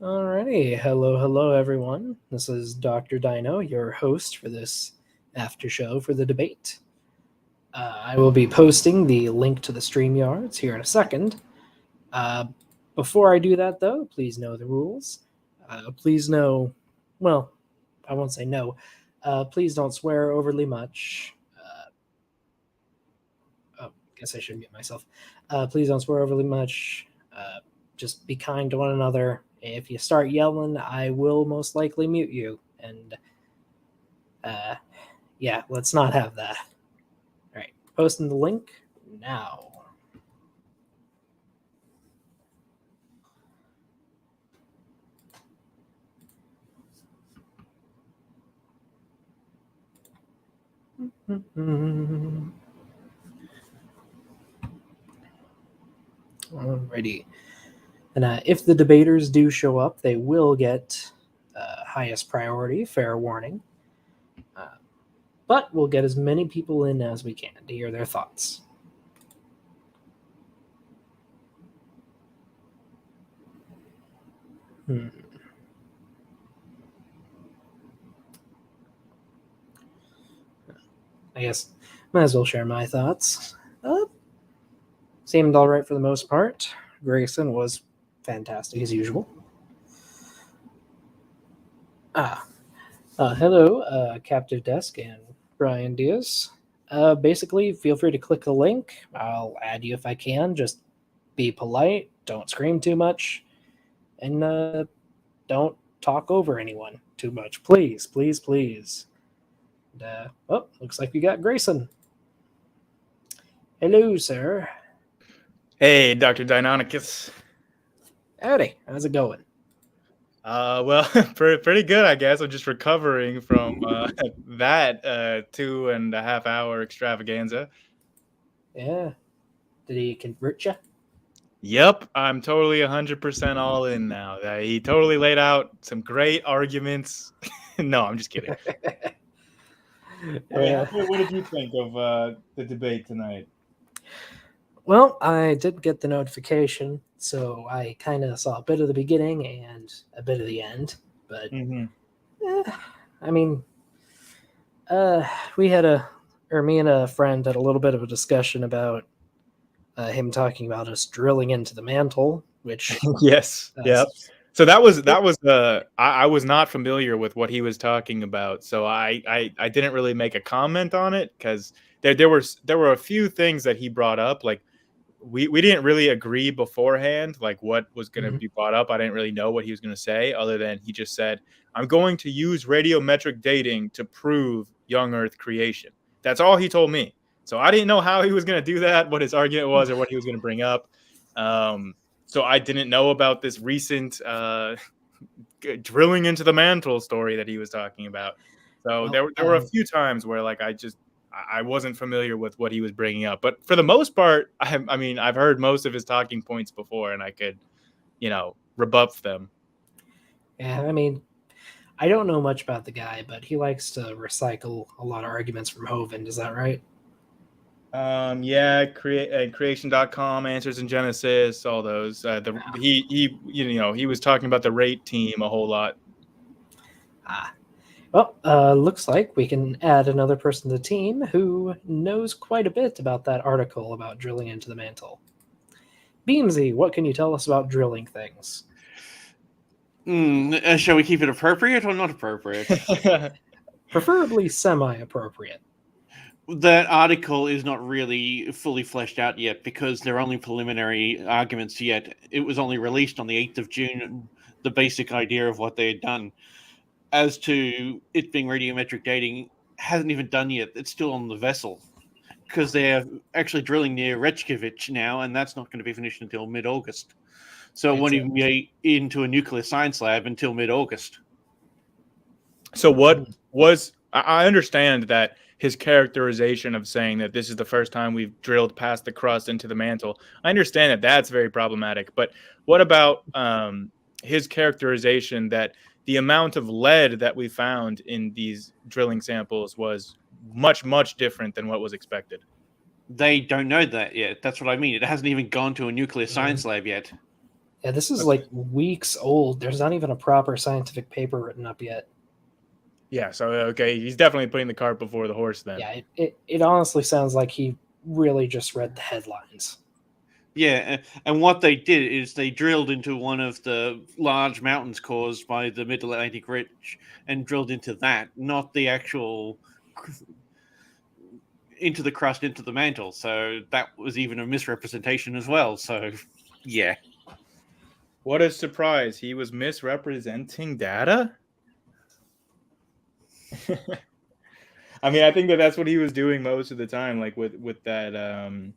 Alrighty, hello, everyone. This is Dr. Dino, your host for this after show for the debate. I will be posting the link to the StreamYards here in a second. Uh, Before I do that, though, please know the rules. Please know, well, I won't say no. Please don't swear overly much. Guess I should mute myself. Please don't swear overly much. Just be kind to one another. If you start yelling, I will most likely mute you. And yeah, let's not have that. All right, posting the link now. Alrighty. And if the debaters do show up, they will get highest priority, fair warning. But we'll get as many people in as we can to hear their thoughts. I guess might as well share my thoughts. Seemed all right for the most part. Grayson was fantastic as usual. Hello, Captive Desk and Brian Diaz. Basically, feel free to click the link. I'll add you if I can. Just be polite. Don't scream too much. And don't talk over anyone too much. Please, please, please. And, looks like we got Grayson. Hello, sir. Hey, Dr. Deinonychus. Howdy. How's it going? Well, pretty good, I guess. I'm just recovering from that 2.5 hour extravaganza. Yeah. Did he convert you? Yep, I'm totally 100% all in now. He totally laid out some great arguments. No, I'm just kidding. What did you think of the debate tonight? Well, I did get the notification, so I kind of saw a bit of the beginning and a bit of the end. But, I mean, me and a friend had a little bit of a discussion about him talking about us drilling into the mantle, which yes, yep. So that was I was not familiar with what he was talking about, so I didn't really make a comment on it because there were a few things that he brought up. Like we didn't really agree beforehand, like what was going to be brought up. I didn't really know what he was going to say, other than he just said, "I'm going to use radiometric dating to prove young Earth creation." That's all he told me. So I didn't know how he was going to do that, what his argument was, or what he was going to bring up. So I didn't know about this recent drilling into the mantle story that he was talking about. So there were a few times where like I wasn't familiar with what he was bringing up. But for the most part, I mean, I've heard most of his talking points before, and I could, rebuff them. Yeah, I mean, I don't know much about the guy, but he likes to recycle a lot of arguments from Hovind. Is that right? Yeah, creation.com, Answers in Genesis, all those. He was talking about the rate team a whole lot. Well, looks like we can add another person to the team who knows quite a bit about that article about drilling into the mantle. Beamsy, what can you tell us about drilling things? Shall we keep it appropriate or not appropriate? Preferably semi-appropriate. That article is not really fully fleshed out yet because they're only preliminary arguments yet. It was only released on the 8th of June, the basic idea of what they had done. As to it being radiometric dating, hasn't even done yet. It's still on the vessel because they're actually drilling near Reykjavik now, and that's not going to be finished until mid-August. So it won't even be into a nuclear science lab until mid-August. So what was... I understand that his characterization of saying that this is the first time we've drilled past the crust into the mantle, I understand that that's very problematic. But what about his characterization that the amount of lead that we found in these drilling samples was much, much different than what was expected? They don't know that yet. That's what I mean. It hasn't even gone to a nuclear science lab yet. Yeah, this is like weeks old. There's not even a proper scientific paper written up yet. Yeah, so okay, he's definitely putting the cart before the horse then. Yeah, it honestly sounds like he really just read the headlines. Yeah, and what they did is they drilled into one of the large mountains caused by the Mid-Atlantic Ridge and drilled into that, not the actual into the crust, into the mantle. So that was even a misrepresentation as well. So, yeah. What a surprise. He was misrepresenting data? I mean, I think that's what he was doing most of the time, like with that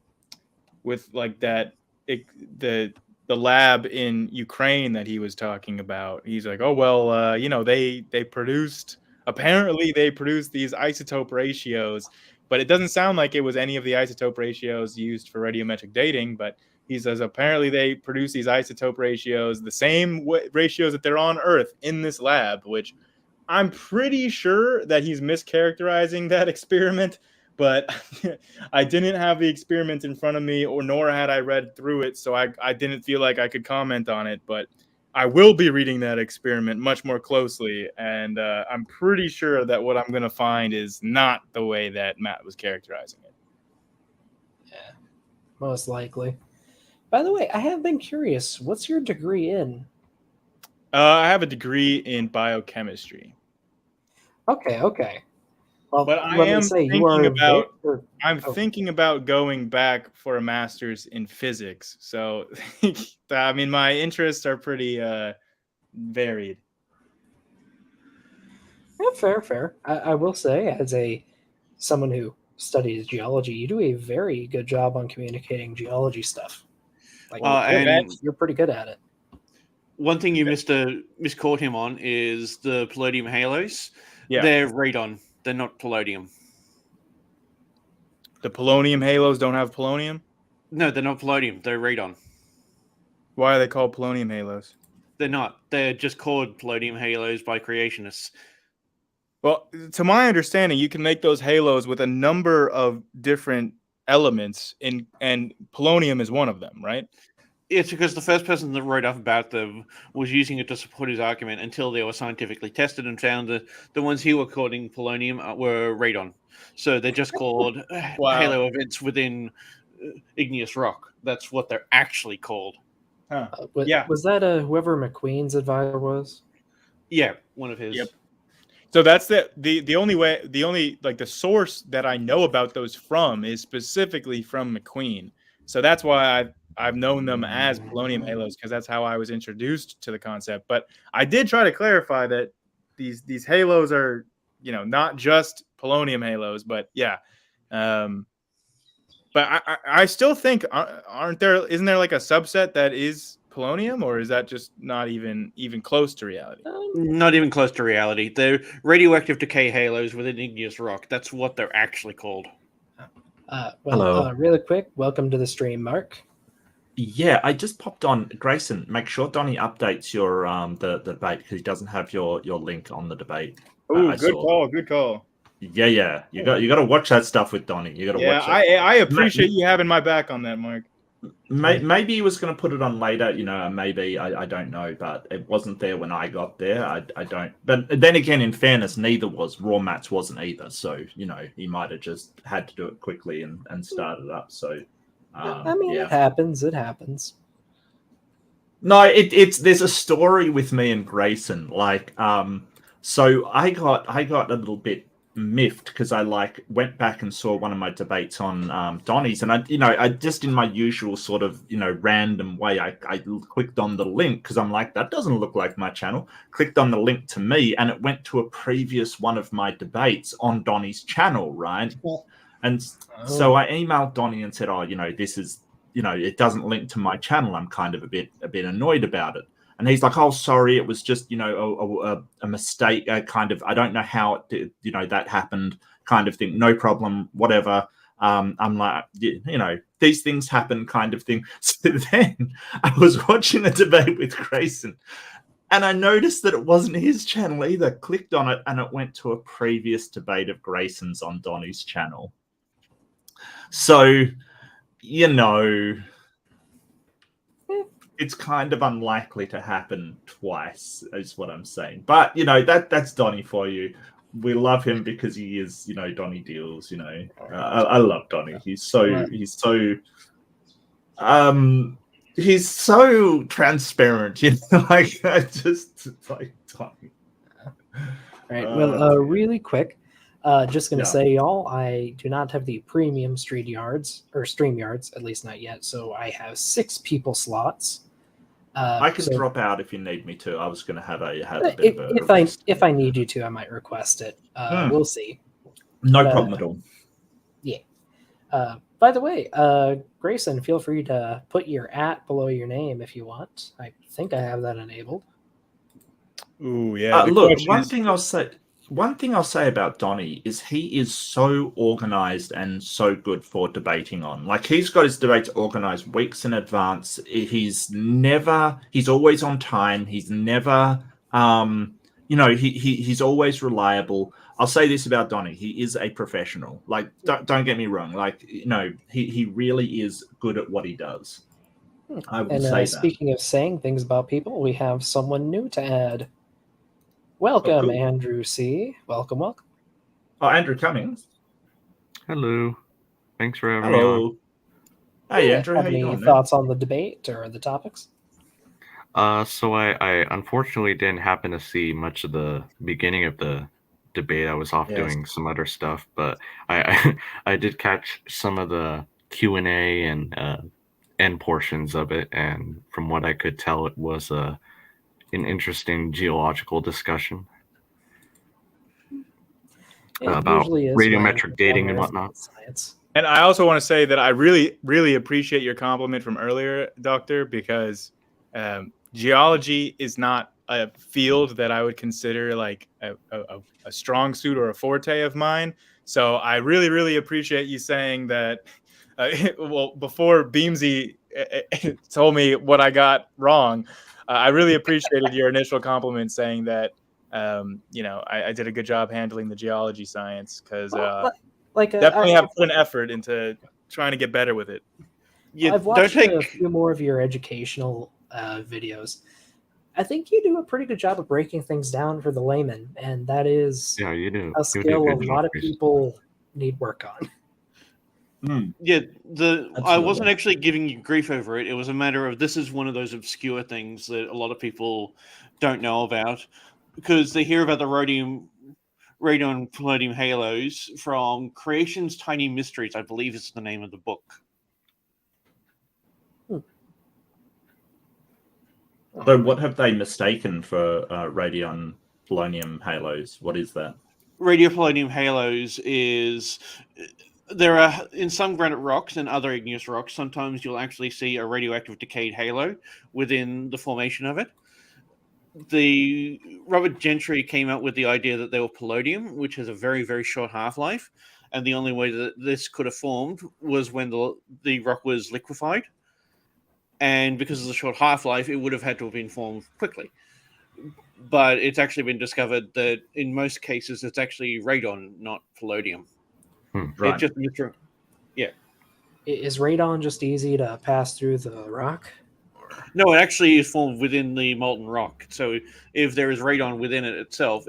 with like that the lab in Ukraine that he was talking about. He's like, "Oh well, you know, they produced apparently they produced these isotope ratios, but it doesn't sound like it was any of the isotope ratios used for radiometric dating, but he says apparently they produce these isotope ratios, the same ratios that they're on Earth in this lab, which I'm pretty sure that he's mischaracterizing that experiment, but I didn't have the experiment in front of me, or nor had I read through it, so I didn't feel like I could comment on it. But I will be reading that experiment much more closely, and I'm pretty sure that what I'm going to find is not the way that Matt was characterizing it. Yeah, most likely. By the way, I have been curious. What's your degree in? I have a degree in biochemistry. Okay. Well, But I let me am say, you thinking are about I'm thinking about going back for a master's in physics. So I mean, my interests are pretty varied. Yeah, fair. I will say, as someone who studies geology, you do a very good job on communicating geology stuff. Like, And you're pretty good at it. one thing you miscaught him on is the palladium halos. Yeah. They're radon. They're not palladium. The polonium halos don't have polonium? No, they're not palladium. They're radon. Why are they called polonium halos? They're not. They're just called palladium halos by creationists. Well, to my understanding, you can make those halos with a number of different elements, and polonium is one of them, right? It's because the first person that wrote up about them was using it to support his argument until they were scientifically tested and found that the ones he was calling polonium were radon. So they're just called halo events within igneous rock. That's what they're actually called. Huh. Was that whoever McQueen's advisor was? Yeah, one of his. Yep. So that's the only way, the only like the source that I know about those from is specifically from McQueen. So that's why I've known them as polonium halos, because that's how I was introduced to the concept. But I did try to clarify that these halos are, you know, not just polonium halos, but yeah. But I still think isn't there like a subset that is polonium, or is that just not even close to reality? Not even close to reality. They're radioactive decay halos within igneous rock. That's what they're actually called. Hello. Really quick, welcome to the stream, Mark. Yeah, I just popped on. Grayson, make sure Donnie updates your the debate, because he doesn't have your link on the debate. Oh, good call. Yeah. You got to watch that stuff with Donnie. You got to watch it. I appreciate you having my back on that, Mark. Maybe he was going to put it on later, you know, maybe, I don't know, but it wasn't there when I got there. I don't, but then again, in fairness, neither was. Raw Mats wasn't either, so, you know, he might have just had to do it quickly and start it up, so I mean, yeah. It happens. No, there's a story with me and Grayson, like, so I got a little bit miffed because I went back and saw one of my debates on Donnie's, and I just, in my usual sort of, you know, random way, I clicked on the link because I'm like, that doesn't look like my channel. Clicked on the link to me, and it went to a previous one of my debates on Donnie's channel, right? And so I emailed Donnie and said, oh, you know, this is, you know, it doesn't link to my channel. I'm kind of a bit annoyed about it. And he's like, oh, sorry, it was just, you know, a mistake, kind of, I don't know how it did, you know, that happened, kind of thing. No problem, whatever. I'm like, you know, these things happen, kind of thing. So then I was watching a debate with Grayson, and I noticed that it wasn't his channel either. Clicked on it, and it went to a previous debate of Grayson's on Donnie's channel. So, you know, it's kind of unlikely to happen twice, is what I'm saying. But that's Donnie for you. We love him because he is, Donnie Deals. I love Donnie. He's so he's so transparent. Like I just like Donnie. All right. Well, really quick, just going to say, y'all, I do not have the premium StreamYards, at least not yet. So I have 6 people slots. I can drop out if you need me to. I was going to have a bit of a if I need you to, I might request it. We'll see. No problem at all. Yeah. By the way, Grayson, feel free to put your @ below your name if you want. I think I have that enabled. Ooh, yeah. Look, one thing I'll say about Donnie is he is so organized and so good for debating on. Like he's got his debates organized weeks in advance. He's always on time. He's never, he's always reliable. I'll say this about Donnie: he is a professional. Like, don't get me wrong. Like, he really is good at what he does. I will say that. Speaking of saying things about people, we have someone new to add. Welcome, cool. Andrew C. Welcome. Oh, Andrew Cummings. Hello. Thanks for having me on. Hey, Andrew. Have how you any doing, thoughts on the debate or the topics? So I unfortunately didn't happen to see much of the beginning of the debate. I was off doing some other stuff, but I did catch some of the Q&A and end portions of it, and from what I could tell, it was an interesting geological discussion about radiometric dating and whatnot. Science. And I also want to say that I really, really appreciate your compliment from earlier, Doctor, because geology is not a field that I would consider like a strong suit or a forte of mine. So I really, really appreciate you saying that. Well, before Beamsy told me what I got wrong, I really appreciated your initial compliment saying that, I did a good job handling the geology science because definitely have put an effort into trying to get better with it. I've watched a few more of your educational videos. I think you do a pretty good job of breaking things down for the layman, and that is you do. a skill a lot of people need work on. Yeah, I wasn't actually giving you grief over it. It was a matter of this is one of those obscure things that a lot of people don't know about because they hear about the radon palladium halos from Creation's Tiny Mysteries, I believe is the name of the book. So what have they mistaken for radion polonium halos? What is that? Radiopolonium halos is... There are, in some granite rocks and other igneous rocks, sometimes you'll actually see a radioactive decayed halo within the formation of it. The Robert Gentry came out with the idea that they were palladium, which has a very, very short half-life, and the only way that this could have formed was when the rock was liquefied. And because of the short half-life, it would have had to have been formed quickly. But it's actually been discovered that in most cases, it's actually radon, not palladium. Right. It just Is radon just easy to pass through the rock? No, it actually is formed within the molten rock. So if there is radon within it itself,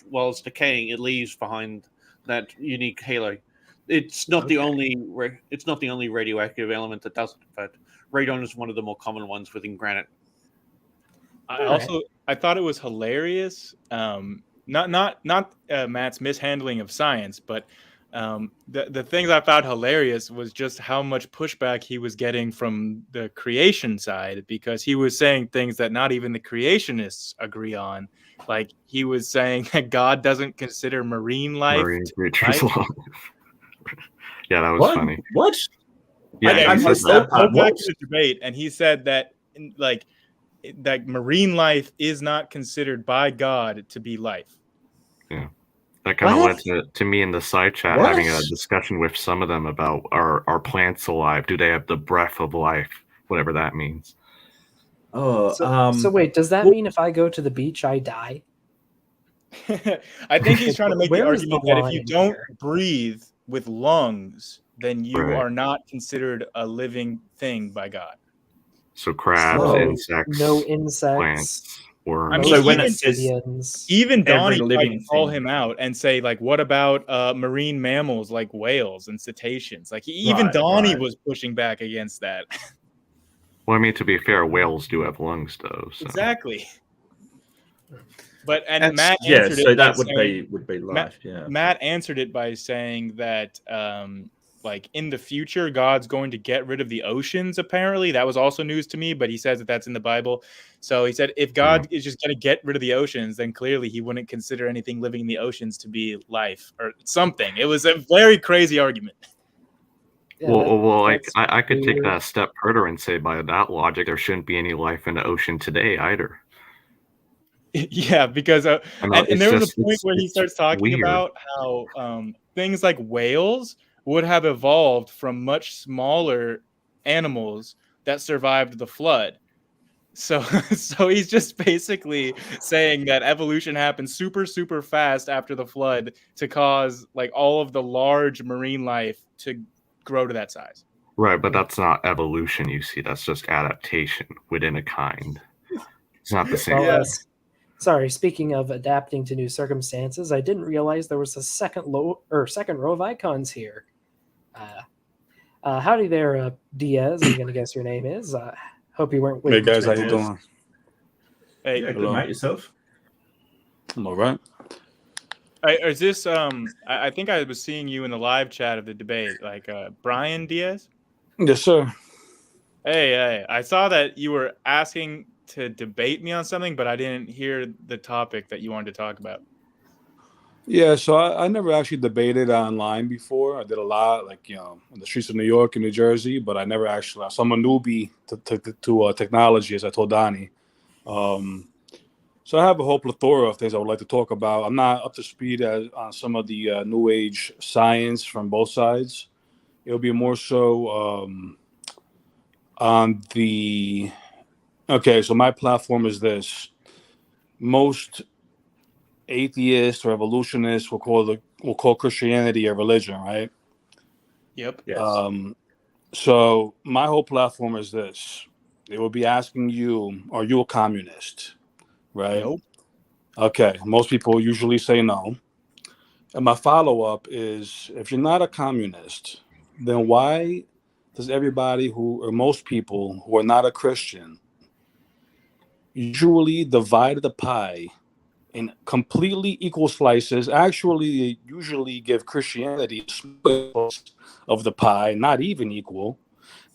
while it's decaying, it leaves behind that unique halo. It's not the only radioactive element that does it, but radon is one of the more common ones within granite. I thought it was hilarious. Not Matt's mishandling of science, but the things I found hilarious was just how much pushback he was getting from the creation side, because he was saying things that not even the creationists agree on. Like he was saying that God doesn't consider marine life. Yeah, that was funny. What? Yeah, I missed that part. Back to the debate, and he said that that marine life is not considered by God to be life. Yeah. That kind of led to me in the side chat having a discussion with some of them about are plants alive? Do they have the breath of life? Whatever that means. So wait, does that mean if I go to the beach, I die? I think he's trying to make the argument that if you don't here? breathe with lungs, then you Right. are not considered a living thing by God. So crabs, So, insects, No insects. plants, worms. I mean, so when even- it says amphibians. Even every Donnie tried living to call thing. him out and say, like, what about marine mammals like whales and cetaceans? Like, even Right, Donnie right. was pushing back against that. Well, I mean, to be fair, whales do have lungs, though. So. Exactly. But That's- Matt Yeah, answered so it by that would saying, be life. Yeah. Matt answered it by saying that like in the future, God's going to get rid of the oceans. Apparently, that was also news to me. But he says that that's in the Bible. So he said if God is just going to get rid of the oceans, then clearly he wouldn't consider anything living in the oceans to be life or something. It was a very crazy argument. Yeah, Well, like that's I could take weird. that a step further and say, by that logic, there shouldn't be any life in the ocean today either. Yeah, because I know, and it's there was just- a point it's- where he it's starts talking weird. about how things like whales would have evolved from much smaller animals that survived the flood. So so he's just basically saying that evolution happened super fast after the flood to cause like all of the large marine life to grow to that size. Right, but that's not evolution, you see. That's just adaptation within a kind. It's not the same. Well, Yeah. sorry. Speaking of adapting to new circumstances, I didn't realize there was a second row of icons here. Howdy there, Diaz. I'm gonna guess your name is. Hope you weren't Hey waiting. guys, to how you read. doing? Hey, Yeah, good Hello. mate, yourself. I'm all right. is this I think I was seeing you in the live chat of the debate, like Brian Diaz? Yes, sir. Hey, I saw that you were asking to debate me on something, but I didn't hear the topic that you wanted to talk about. Yeah, so I never actually debated online before. I did a lot, like, in the streets of New York and New Jersey, but I never actually. So I'm a newbie to technology, as I told Donnie. So I have a whole plethora of things I would like to talk about. I'm not up to speed on some of the new age science from both sides. It'll be more so on the. Okay, so my platform is this. Most atheists or evolutionists will call Christianity a religion, right? Yep. Yes. So my whole platform is this. They will be asking you, are you a communist? Right? Nope. Okay. Most people usually say no. And my follow-up is, if you're not a communist, then why does most people who are not a Christian usually divide the pie in completely equal slices? Actually, they usually give Christianity a split of the pie, not even equal,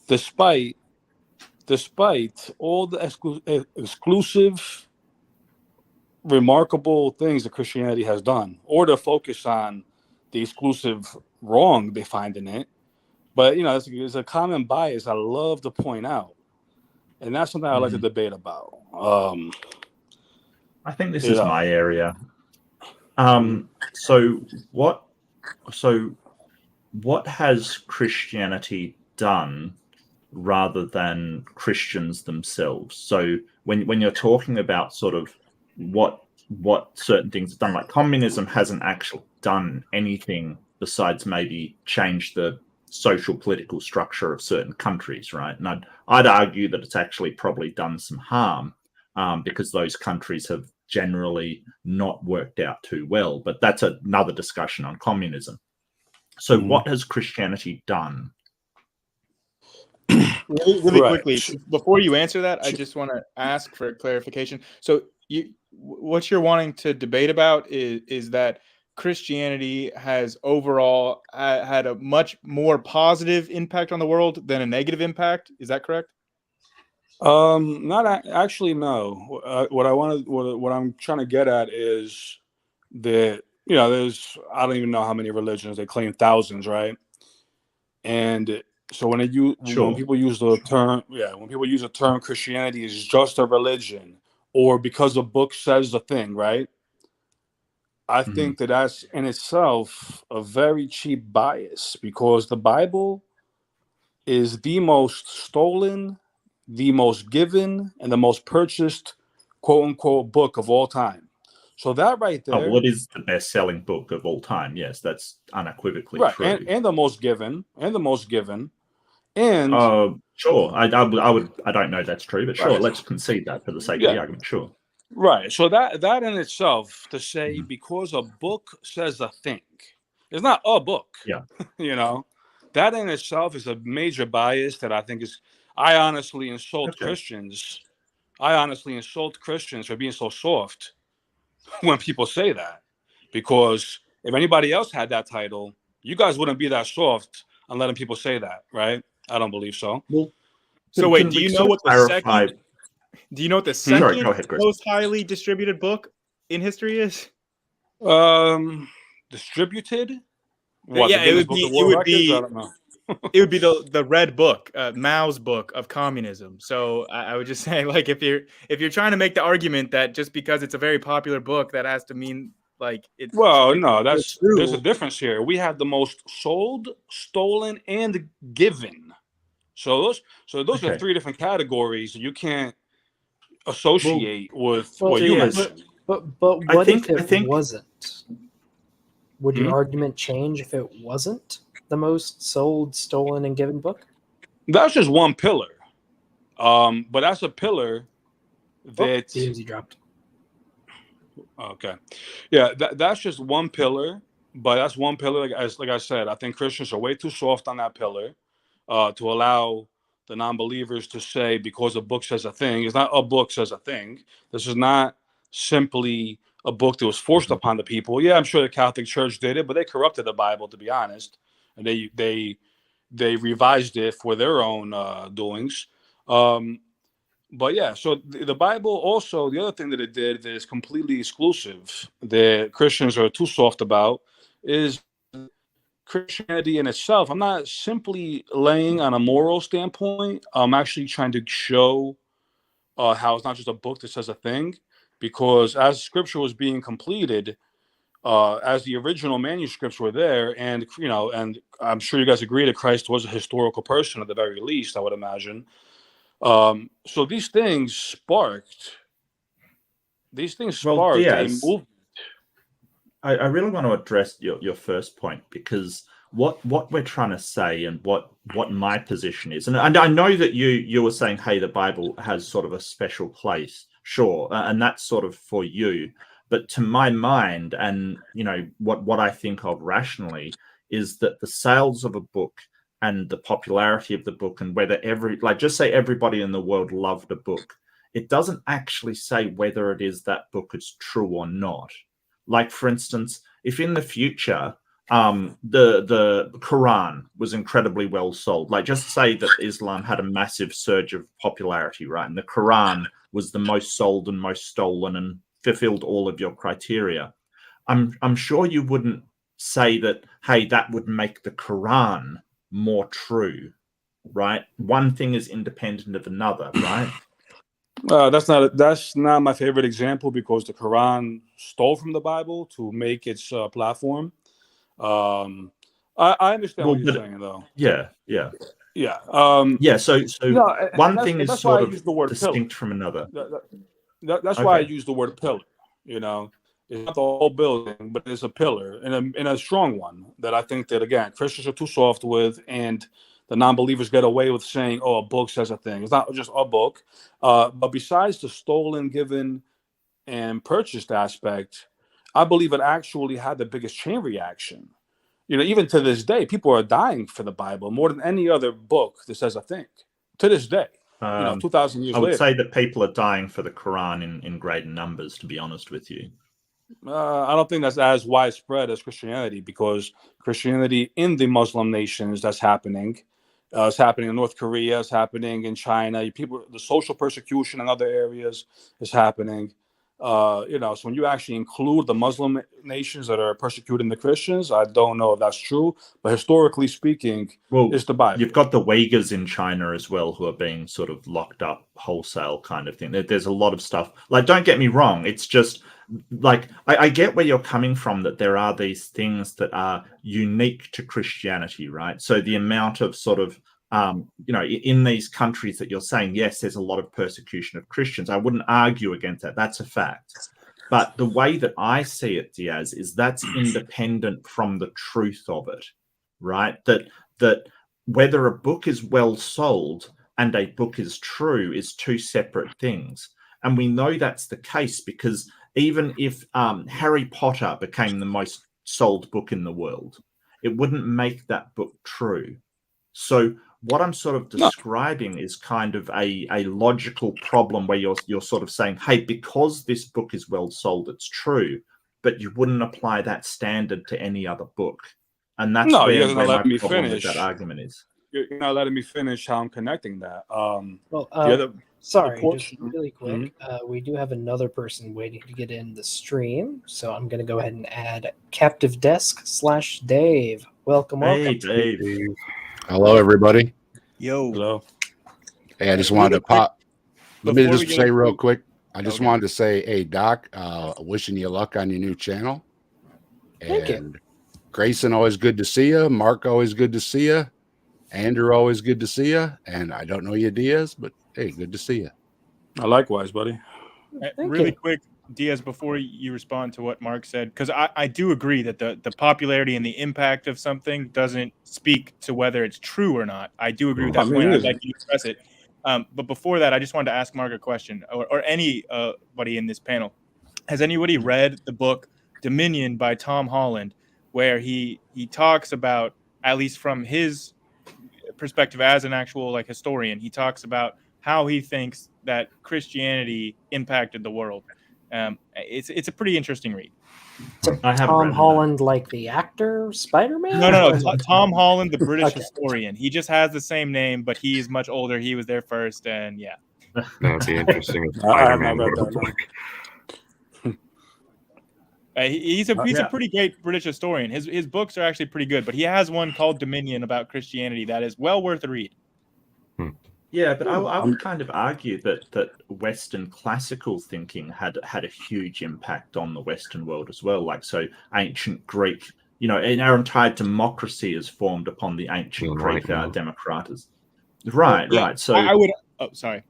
despite all the exclusive, remarkable things that Christianity has done, or to focus on the exclusive wrong they find in it. But it's a common bias I love to point out, and that's something I like to debate about. I think this Yeah. is my area. So what has Christianity done rather than Christians themselves? So when you're talking about sort of what certain things have done, like communism hasn't actually done anything besides maybe change the social political structure of certain countries, right? And I'd argue that it's actually probably done some harm because those countries have generally not worked out too well. But that's another discussion on communism. So what has Christianity done? Really Right. quickly, before you answer that, I just want to ask for clarification. So what you're wanting to debate about is that Christianity has overall had a much more positive impact on the world than a negative impact. Is that correct? Not actually, no. What I'm trying to get at is that there's, I don't even know how many religions. They claim thousands, right? And so when people use the term Christianity is just a religion, or because a book says a thing, right? I think that's in itself a very cheap bias, because the Bible is the most stolen, the most given, and the most purchased, quote unquote, book of all time. So that right there. Oh, well, it is the best-selling book of all time. Yes, that's unequivocally right, true. and the most given, And sure. I don't know that's true, but sure, right. let's concede that for the sake of the argument. Sure. Right. So that in itself, to say because a book says a thing, it's not a book. Yeah. That in itself is a major bias that I think is. I honestly insult Christians. I honestly insult Christians for being so soft when people say that, because if anybody else had that title, you guys wouldn't be that soft on letting people say that, right? I don't believe so. Well, so wait, do you know what the second? Do you know what the second go ahead, Chris. most highly distributed book in history is? Distributed? What, it would be. I don't know. It would be the red book, Mao's book of communism. So I would just say, like, if you're trying to make the argument that just because it's a very popular book, that has to mean like it's. Well, no, there's a difference here. We have the most sold, stolen, and given. So those are three different categories you can't associate with what you mentioned. But what if it wasn't? Would your argument change if it wasn't the most sold, stolen, and given book? That's just one pillar. But that's a pillar that DMZ dropped. Okay. Yeah, that's just one pillar, but that's one pillar. Like I said, I think Christians are way too soft on that pillar to allow the non-believers to say because a book says a thing. It's not a book says a thing. This is not simply a book that was forced upon the people. Yeah, I'm sure the Catholic Church did it, but they corrupted the Bible, to be honest, and they revised it for their own doings. But yeah, so the Bible also, the other thing that it did that is completely exclusive that Christians are too soft about is Christianity in itself. I'm not simply laying on a moral standpoint. I'm actually trying to show how it's not just a book that says a thing, because as scripture was being completed, as the original manuscripts were there, and and I'm sure you guys agree that Christ was a historical person at the very least, I would imagine. So these things sparked a movement. I really want to address your first point, because what we're trying to say and what my position is, and I know that you were saying, hey, the Bible has sort of a special place, sure, and that's sort of for you, but to my mind, and what I think of rationally, is that the sales of a book and the popularity of the book, and whether just say everybody in the world loved a book, it doesn't actually say whether it is that book is true or not. Like, for instance, if in the future the Quran was incredibly well sold, like just say that Islam had a massive surge of popularity, right, and the Quran was the most sold and most stolen and fulfilled all of your criteria, I'm sure you wouldn't say that, hey, that would make the Quran more true, right? One thing is independent of another, right? That's not my favorite example, because the Quran stole from the Bible to make its platform. I understand what you're saying, though. Yeah. So one thing is sort of distinct from another. That's why I use the word pillar. It's not the whole building, but it's a pillar, and a strong one that I think that, again, Christians are too soft with, and the non-believers get away with saying, "Oh, a book says a thing." It's not just a book. But besides the stolen, given, and purchased aspect, I believe it actually had the biggest chain reaction. Even to this day, people are dying for the Bible more than any other book that says a thing. To this day, 2,000 years later. I would say that people are dying for the Quran in greater numbers, to be honest with you. I don't think that's as widespread as Christianity, because Christianity in the Muslim nations, that's happening. It's happening in North Korea. It's happening in China. The social persecution in other areas is happening. So when you actually include the Muslim nations that are persecuting the Christians, I don't know if that's true, but historically speaking, it's the Bible. You've got the Uyghurs in China as well, who are being sort of locked up wholesale kind of thing. There's a lot of stuff. Like, don't get me wrong. It's just like, I get where you're coming from, that there are these things that are unique to Christianity, right? So the amount of sort of, in these countries that you're saying, yes, there's a lot of persecution of Christians. I wouldn't argue against that. That's a fact. But the way that I see it, Diaz, is that's independent from the truth of it, right? That whether a book is well sold and a book is true is two separate things. And we know that's the case because even if Harry Potter became the most sold book in the world, it wouldn't make that book true. So what I'm sort of describing is kind of a logical problem where you're sort of saying, hey, because this book is well sold, it's true, but you wouldn't apply that standard to any other book. And that's where my problem with that argument is. You're not letting me finish how I'm connecting that. Sorry, just really quick. We do have another person waiting to get in the stream, so I'm going to go ahead and add Captive Desk / Dave. Welcome. Hey, Dave. Hello, everybody. Yo. Hello. Hey, I just wanted to pop. Let me just say real quick. I just wanted to say, hey, Doc, wishing you luck on your new channel. Thank you. Grayson, always good to see you. Mark, always good to see you. Andrew, always good to see you. And I don't know you, Diaz, but hey, good to see you. Likewise, buddy. Really quick, Diaz, before you respond to what Mark said, because I do agree that the popularity and the impact of something doesn't speak to whether it's true or not. I do agree with that point. I'd like you to express it. But before that, I just wanted to ask Mark a question, or anybody in this panel. Has anybody read the book Dominion by Tom Holland, where he talks about, at least from his perspective as an actual historian, he talks about how he thinks that Christianity impacted the world. It's a pretty interesting read. Tom Holland, like the actor Spider-Man? No. Tom Holland, the British historian. He just has the same name, but he's much older. He was there first, and yeah. That'd be interesting. He's a pretty great British historian. His books are actually pretty good, but he has one called Dominion about Christianity that is well worth a read. Yeah, but I would kind of argue that Western classical thinking had a huge impact on the Western world as well. Like, so ancient Greek, and our entire democracy is formed upon the ancient Greek democratas. Right. So I would. Oh, sorry.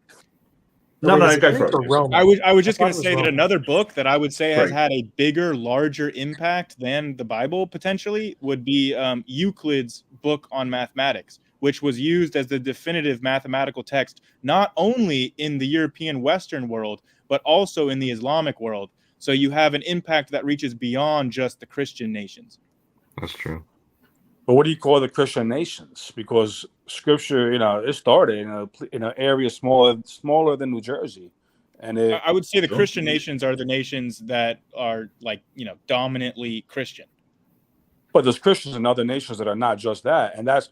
No, go for it. I was just going to say that another book that I would say has had a bigger, larger impact than the Bible potentially would be Euclid's book on mathematics, which was used as the definitive mathematical text, not only in the European Western world, but also in the Islamic world. So you have an impact that reaches beyond just the Christian nations. That's true. But what do you call the Christian nations? Because Scripture, it started in an area smaller than New Jersey, and I would say the Christian nations are the nations that are dominantly Christian. But there's Christians in other nations that are not just that, and that's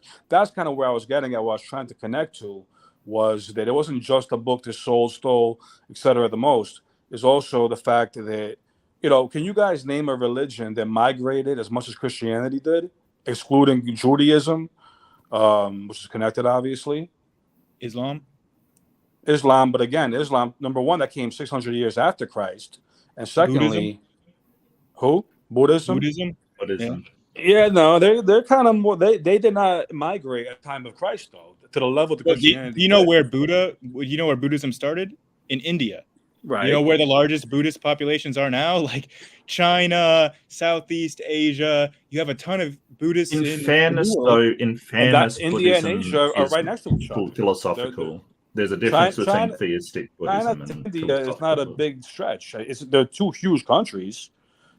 kind of where I was getting at. What I was trying to connect to was that it wasn't just a book that sold, stole, etc. The most. It's also the fact that can you guys name a religion that migrated as much as Christianity did? Excluding Judaism, which is connected, obviously. Islam, but again, Islam, number one, that came 600 years after Christ. And secondly, Buddhism? Yeah, no, they're kind of more, they did not migrate at the time of Christ, though, to the level that Christianity. Do you know where Buddhism started? In India. Right. You know where the largest Buddhist populations are now? Like China, Southeast Asia. You have a ton of Buddhists. In fairness, India and Asia are right next to each other. Philosophical. There's a difference between theistic Buddhism and India is not a big stretch. They're two huge countries.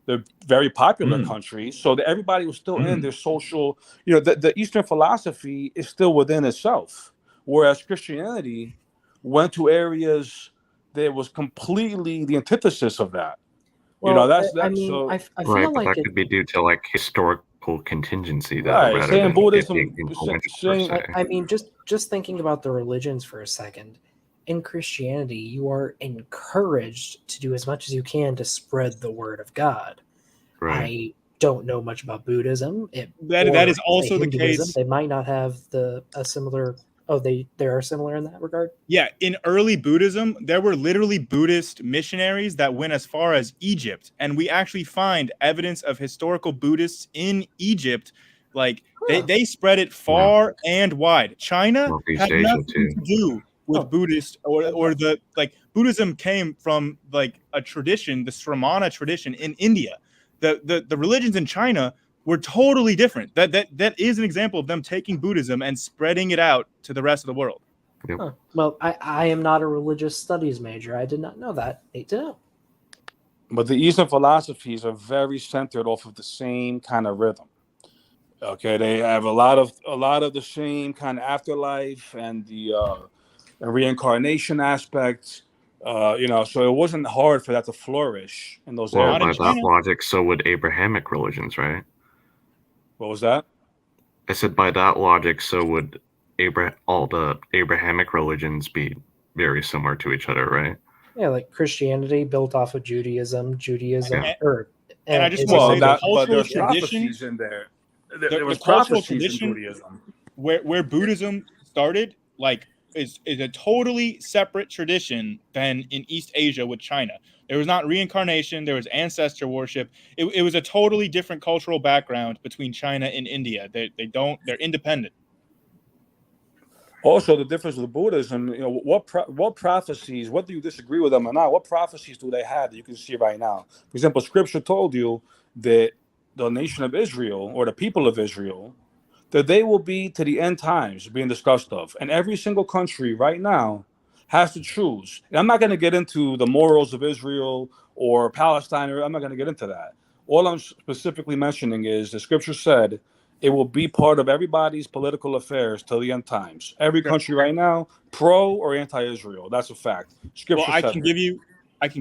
They're very popular countries. So everybody was still in their social, the Eastern philosophy is still within itself. Whereas Christianity went to areas that was completely the antithesis of that. Well, I feel like that could be due to historical contingency, though. Right, rather saying than Buddhism. Just thinking about the religions for a second. In Christianity, you are encouraged to do as much as you can to spread the word of God. Right. I don't know much about Buddhism. That is also the case. They might not have a similar. Oh, they are similar in that regard? Yeah, in early Buddhism, there were literally Buddhist missionaries that went as far as Egypt. And we actually find evidence of historical Buddhists in Egypt. They spread it far and wide. China had nothing to do with Buddhist or the Buddhism came from a tradition, the Sramana tradition in India. The religions in China were totally different. That is an example of them taking Buddhism and spreading it out to the rest of the world. Huh. Well, I am not a religious studies major. I did not know that. Need to know. But the Eastern philosophies are very centered off of the same kind of rhythm. Okay, they have a lot of the same kind of afterlife and the reincarnation aspects. So it wasn't hard for that to flourish in those Well, Not in by areas. that China. logic, so would Abrahamic religions, right? What was that? I said by that logic, so would all the Abrahamic religions be very similar to each other, right? Yeah, like Christianity built off of Judaism, Yeah. And I just want to Well, say the but cultural there's tradition, prophecies in there. There the was cultural prophecies in tradition Judaism. where Buddhism started, like, is a totally separate tradition than in East Asia with China. There was not reincarnation. There was ancestor worship. It was a totally different cultural background between China and India. They're independent. Also, the difference with Buddhism, what prophecies, whether you disagree with them or not, what prophecies do they have that you can see right now? For example, Scripture told you that the nation of Israel, or the people of Israel, that they will be to the end times being discussed of. And every single country right now has to choose. And I'm not going to get into the morals of Israel or Palestine. I'm not going to get into that. All I'm specifically mentioning is the Scripture said it will be part of everybody's political affairs till the end times. Every country right now, pro or anti-Israel. That's a fact. Scripture Well, I said can that.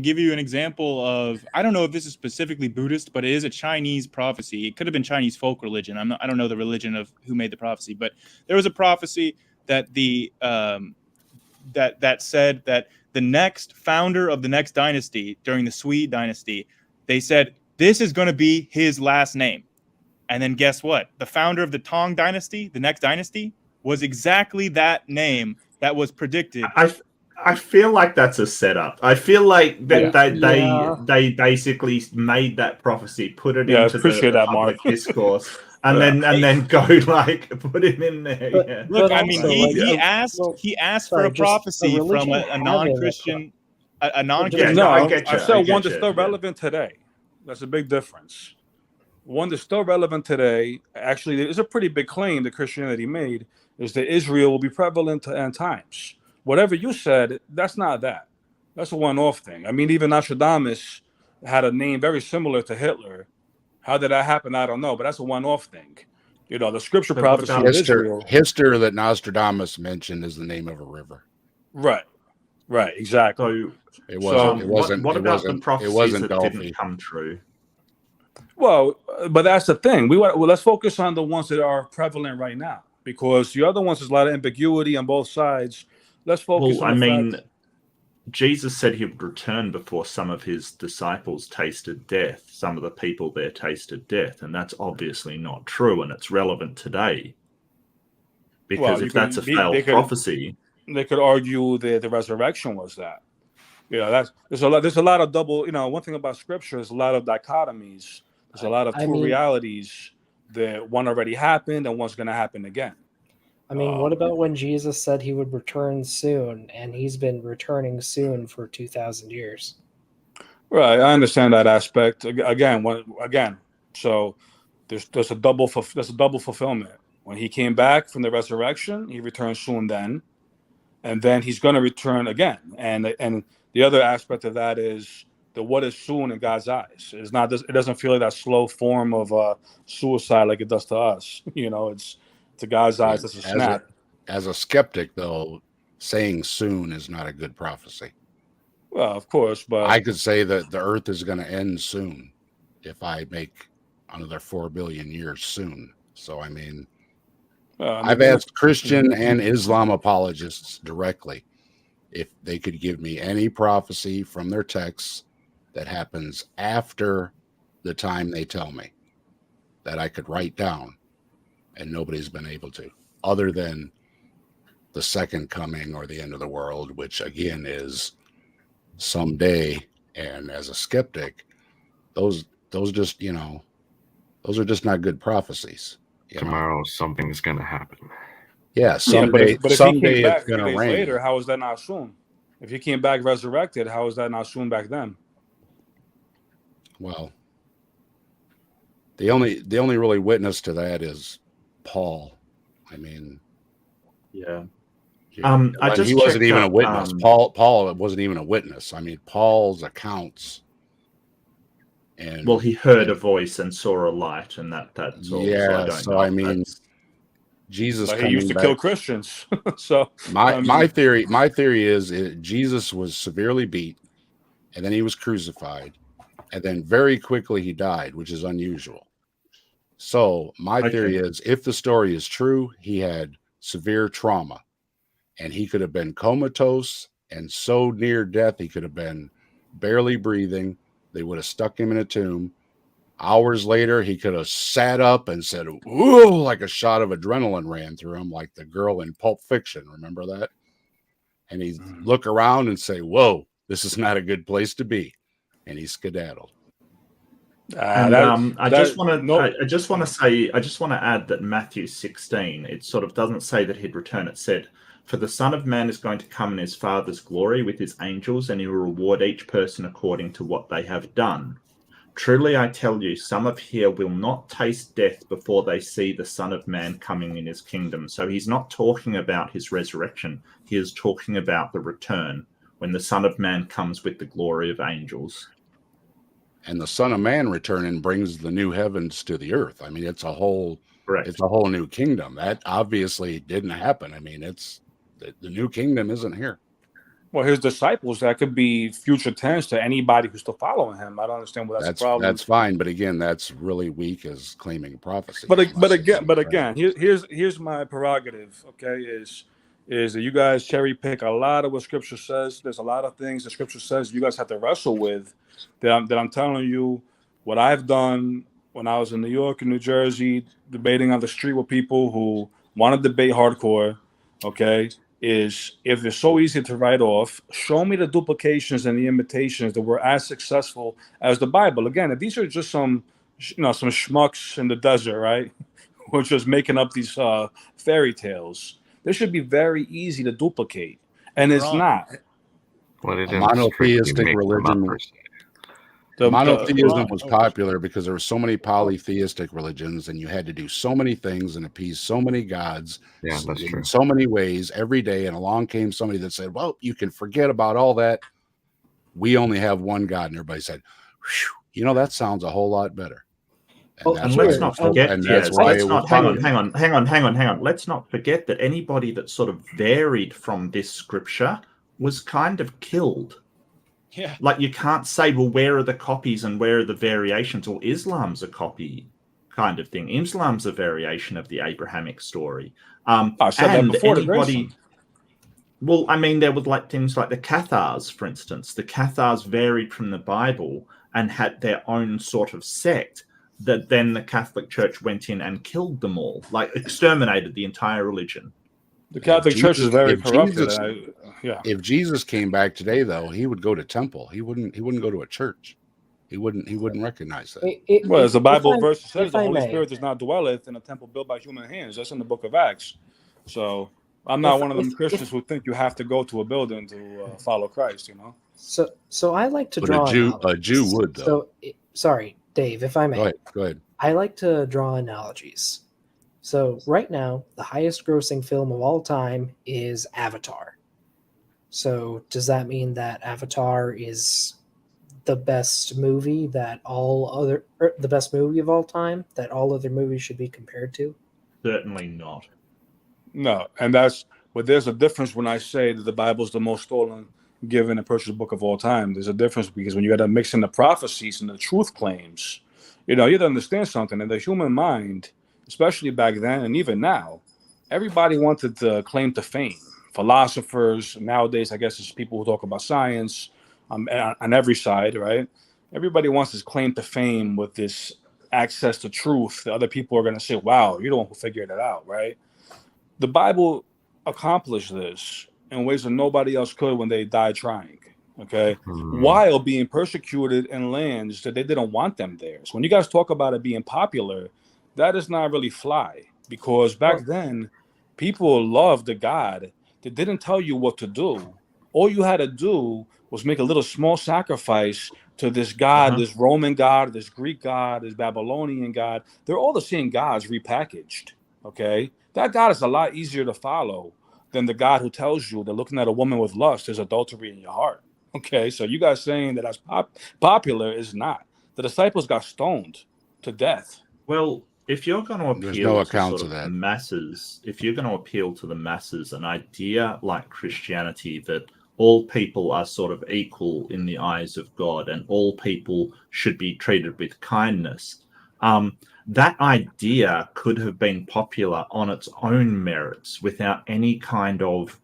give you an example of, I don't know if this is specifically Buddhist, but it is a Chinese prophecy. It could have been Chinese folk religion. I don't know the religion of who made the prophecy, but there was a prophecy that that said that the next founder of the next dynasty during the Sui dynasty, they said this is going to be his last name. And then guess what? The founder of the Tang dynasty, the next dynasty, was exactly that name that was predicted. I feel like that's a setup. I feel like that Yeah. they basically made that prophecy, put it Yeah, I into appreciate the that, public Mark. discourse, and then go like put him in there. But- Yeah. Look, But I mean, also, he like, asked well, he asked sorry, for a just a prophecy from religion a having non-Christian Yeah, non-Christian. no, I No, get I you. said one that's still relevant today. That's a big difference. One that's still relevant today, actually, there's a pretty big claim that Christianity made, is that Israel will be prevalent to end times. Whatever you said, that's not that. That's a one-off thing. I mean, even Nostradamus had a name very similar to Hitler. How did that happen? I don't know, but that's a one-off thing. The scripture But what prophecy about of Israel. Hister that Nostradamus mentioned is the name of a river. Right, exactly. So It So, wasn't. what about the It prophecies wasn't that Dolphy. didn't come true? Well, but that's the thing. Let's focus on the ones that are prevalent right now, because the other ones, there's a lot of ambiguity on both sides. Let's focus Well, on I the mean, fact. Jesus said he would return before some of his disciples tasted death. Some of the people there tasted death, and that's obviously not true, and it's relevant today. Because if that's a failed prophecy, they could argue that the resurrection was that. There's a lot of double. One thing about Scripture is a lot of dichotomies. There's a lot of two realities, that one already happened and one's going to happen again. I mean, what about when Jesus said he would return soon, and he's been returning soon for 2,000 years? Right, I understand that aspect. Again, so there's a double fulfillment. When he came back from the resurrection, he returned soon then, and then he's going to return again. And the other aspect of that is that what is soon in God's eyes. It's not. It doesn't feel like that slow form of suicide like it does to us. It's to God's eyes. It's a snap. As a skeptic, though, saying soon is not a good prophecy. Well, of course, but I could say that the Earth is going to end soon if I make another 4 billion years soon. So, I mean, I've asked Christian and Islam apologists directly if they could give me any prophecy from their texts that happens after the time they tell me, that I could write down, and nobody's been able to, other than the second coming or the end of the world, which again is someday. And as a skeptic, those just those are just not good prophecies. Tomorrow something's gonna happen. Yeah, someday but if he came back it's gonna days rain. later, how is that not soon? If he came back resurrected, how is that not soon back then? Well, The only really witness to that is Paul. I mean, Yeah. I just he wasn't even a witness. Paul wasn't even a witness. I mean, Paul's accounts. And well, he heard a voice and saw a light, and that's all. Yeah. So I mean, Jesus. But he used to kill Christians. So my theory is Jesus was severely beat, and then he was crucified, and then very quickly he died, which is unusual. So my theory is, if the story is true, he had severe trauma, and he could have been comatose and so near death he could have been barely breathing. They would have stuck him in a tomb. Hours later, he could have sat up and said, "Ooh," like a shot of adrenaline ran through him, like the girl in Pulp Fiction. Remember that? And he'd look around and say, "Whoa, this is not a good place to be," and he skedaddled. I just want to add that Matthew 16, it sort of doesn't say that he'd return. It said, "For the Son of Man is going to come in his Father's glory with his angels, and he will reward each person according to what they have done. Truly I tell you, some of here will not taste death before they see the Son of Man coming in his kingdom." So he's not talking about his resurrection. He is talking about the return, when the Son of Man comes with the glory of angels. And the Son of Man returning brings the new heavens to the earth. I mean, it's a whole new kingdom. That obviously didn't happen. I mean, it's the new kingdom isn't here. Well, his disciples, that could be future tense to anybody who's still following him. I don't understand what that's a problem. That's fine, but again, that's really weak as claiming prophecy. But again, here's my prerogative. Okay, is that you guys cherry pick a lot of what Scripture says. There's a lot of things that Scripture says you guys have to wrestle with. That I'm telling you, what I've done when I was in New York and New Jersey, debating on the street with people who want to debate hardcore. Okay, is if it's so easy to write off, show me the duplications and the imitations that were as successful as the Bible. Again, if these are just some schmucks in the desert, right, who are just making up these fairy tales, they should be very easy to duplicate, and it's not. Well, a monotheistic religion. Monotheism was popular because there were so many polytheistic religions, and you had to do so many things and appease so many gods in so many ways every day. And along came somebody that said, "Well, you can forget about all that. We only have one God." And everybody said, "That sounds a whole lot better." And let's not forget. Hang on. Let's not forget that anybody that sort of varied from this scripture was kind of killed. Yeah. Like, you can't say, well, where are the copies and where are the variations? Or Islam's a copy kind of thing. Islam's a variation of the Abrahamic story. I said that before. Well, I mean, there was like things like the Cathars, for instance. The Cathars varied from the Bible and had their own sort of sect that then the Catholic Church went in and killed them all, like exterminated the entire religion. The Catholic Church is very corrupted. If Jesus came back today, though, he would go to temple. He wouldn't go to a church. He wouldn't recognize that. Well, as the Bible verse says, the Holy Spirit does not dwelleth in a temple built by human hands. That's in the book of Acts. So I'm not one of them Christians who think you have to go to a building to follow Christ. So I like to draw. A Jew would, though. So sorry, Dave, if I may. Go ahead. I like to draw analogies. So right now, the highest grossing film of all time is Avatar. So does that mean that Avatar is the best movie the best movie of all time that all other movies should be compared to? Certainly not. No, and there's a difference when I say that the Bible is the most stolen, given, and purchased book of all time. There's a difference because when you got to mix in the prophecies and the truth claims, you have to understand something. In the human mind, especially back then and even now, everybody wanted to claim to fame. Philosophers, nowadays, I guess it's people who talk about science on every side, right? Everybody wants this claim to fame with this access to truth that other people are going to say, wow, you're the one who figured it out, right? The Bible accomplished this in ways that nobody else could when they died trying, okay? While being persecuted in lands that they didn't want them there. So when you guys talk about it being popular, that does not really fly, because back then, people loved the God that didn't tell you what to do. All you had to do was make a little small sacrifice to this God, this Roman God, this Greek God, this Babylonian God. They're all the same gods repackaged. Okay, that God is a lot easier to follow than the God who tells you that looking at a woman with lust is adultery in your heart. Okay, so you guys saying that that's popular is not. The disciples got stoned to death. Well, if you're going to There's no appeal to accounts sort of of that. the masses, if you're going to appeal to the masses, an idea like Christianity that all people are sort of equal in the eyes of God and all people should be treated with kindness, that idea could have been popular on its own merits without any kind of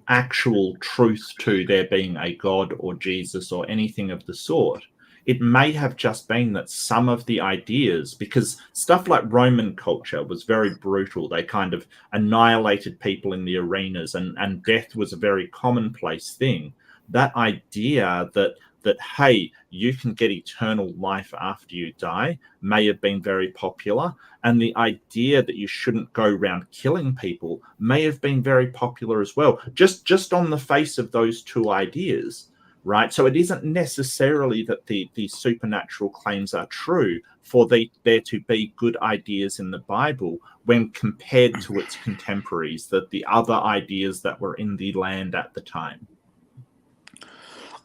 actual truth to there being a God or Jesus or anything of the sort. It may have just been that some of the ideas, because stuff like Roman culture was very brutal. They kind of annihilated people in the arenas, and death was a very commonplace thing. That idea that hey, you can get eternal life after you die may have been very popular, and the idea that you shouldn't go around killing people may have been very popular as well. Just on the face of those two ideas. Right, so it isn't necessarily that the supernatural claims are true for there to be good ideas in the Bible when compared to its contemporaries, the other ideas that were in the land at the time.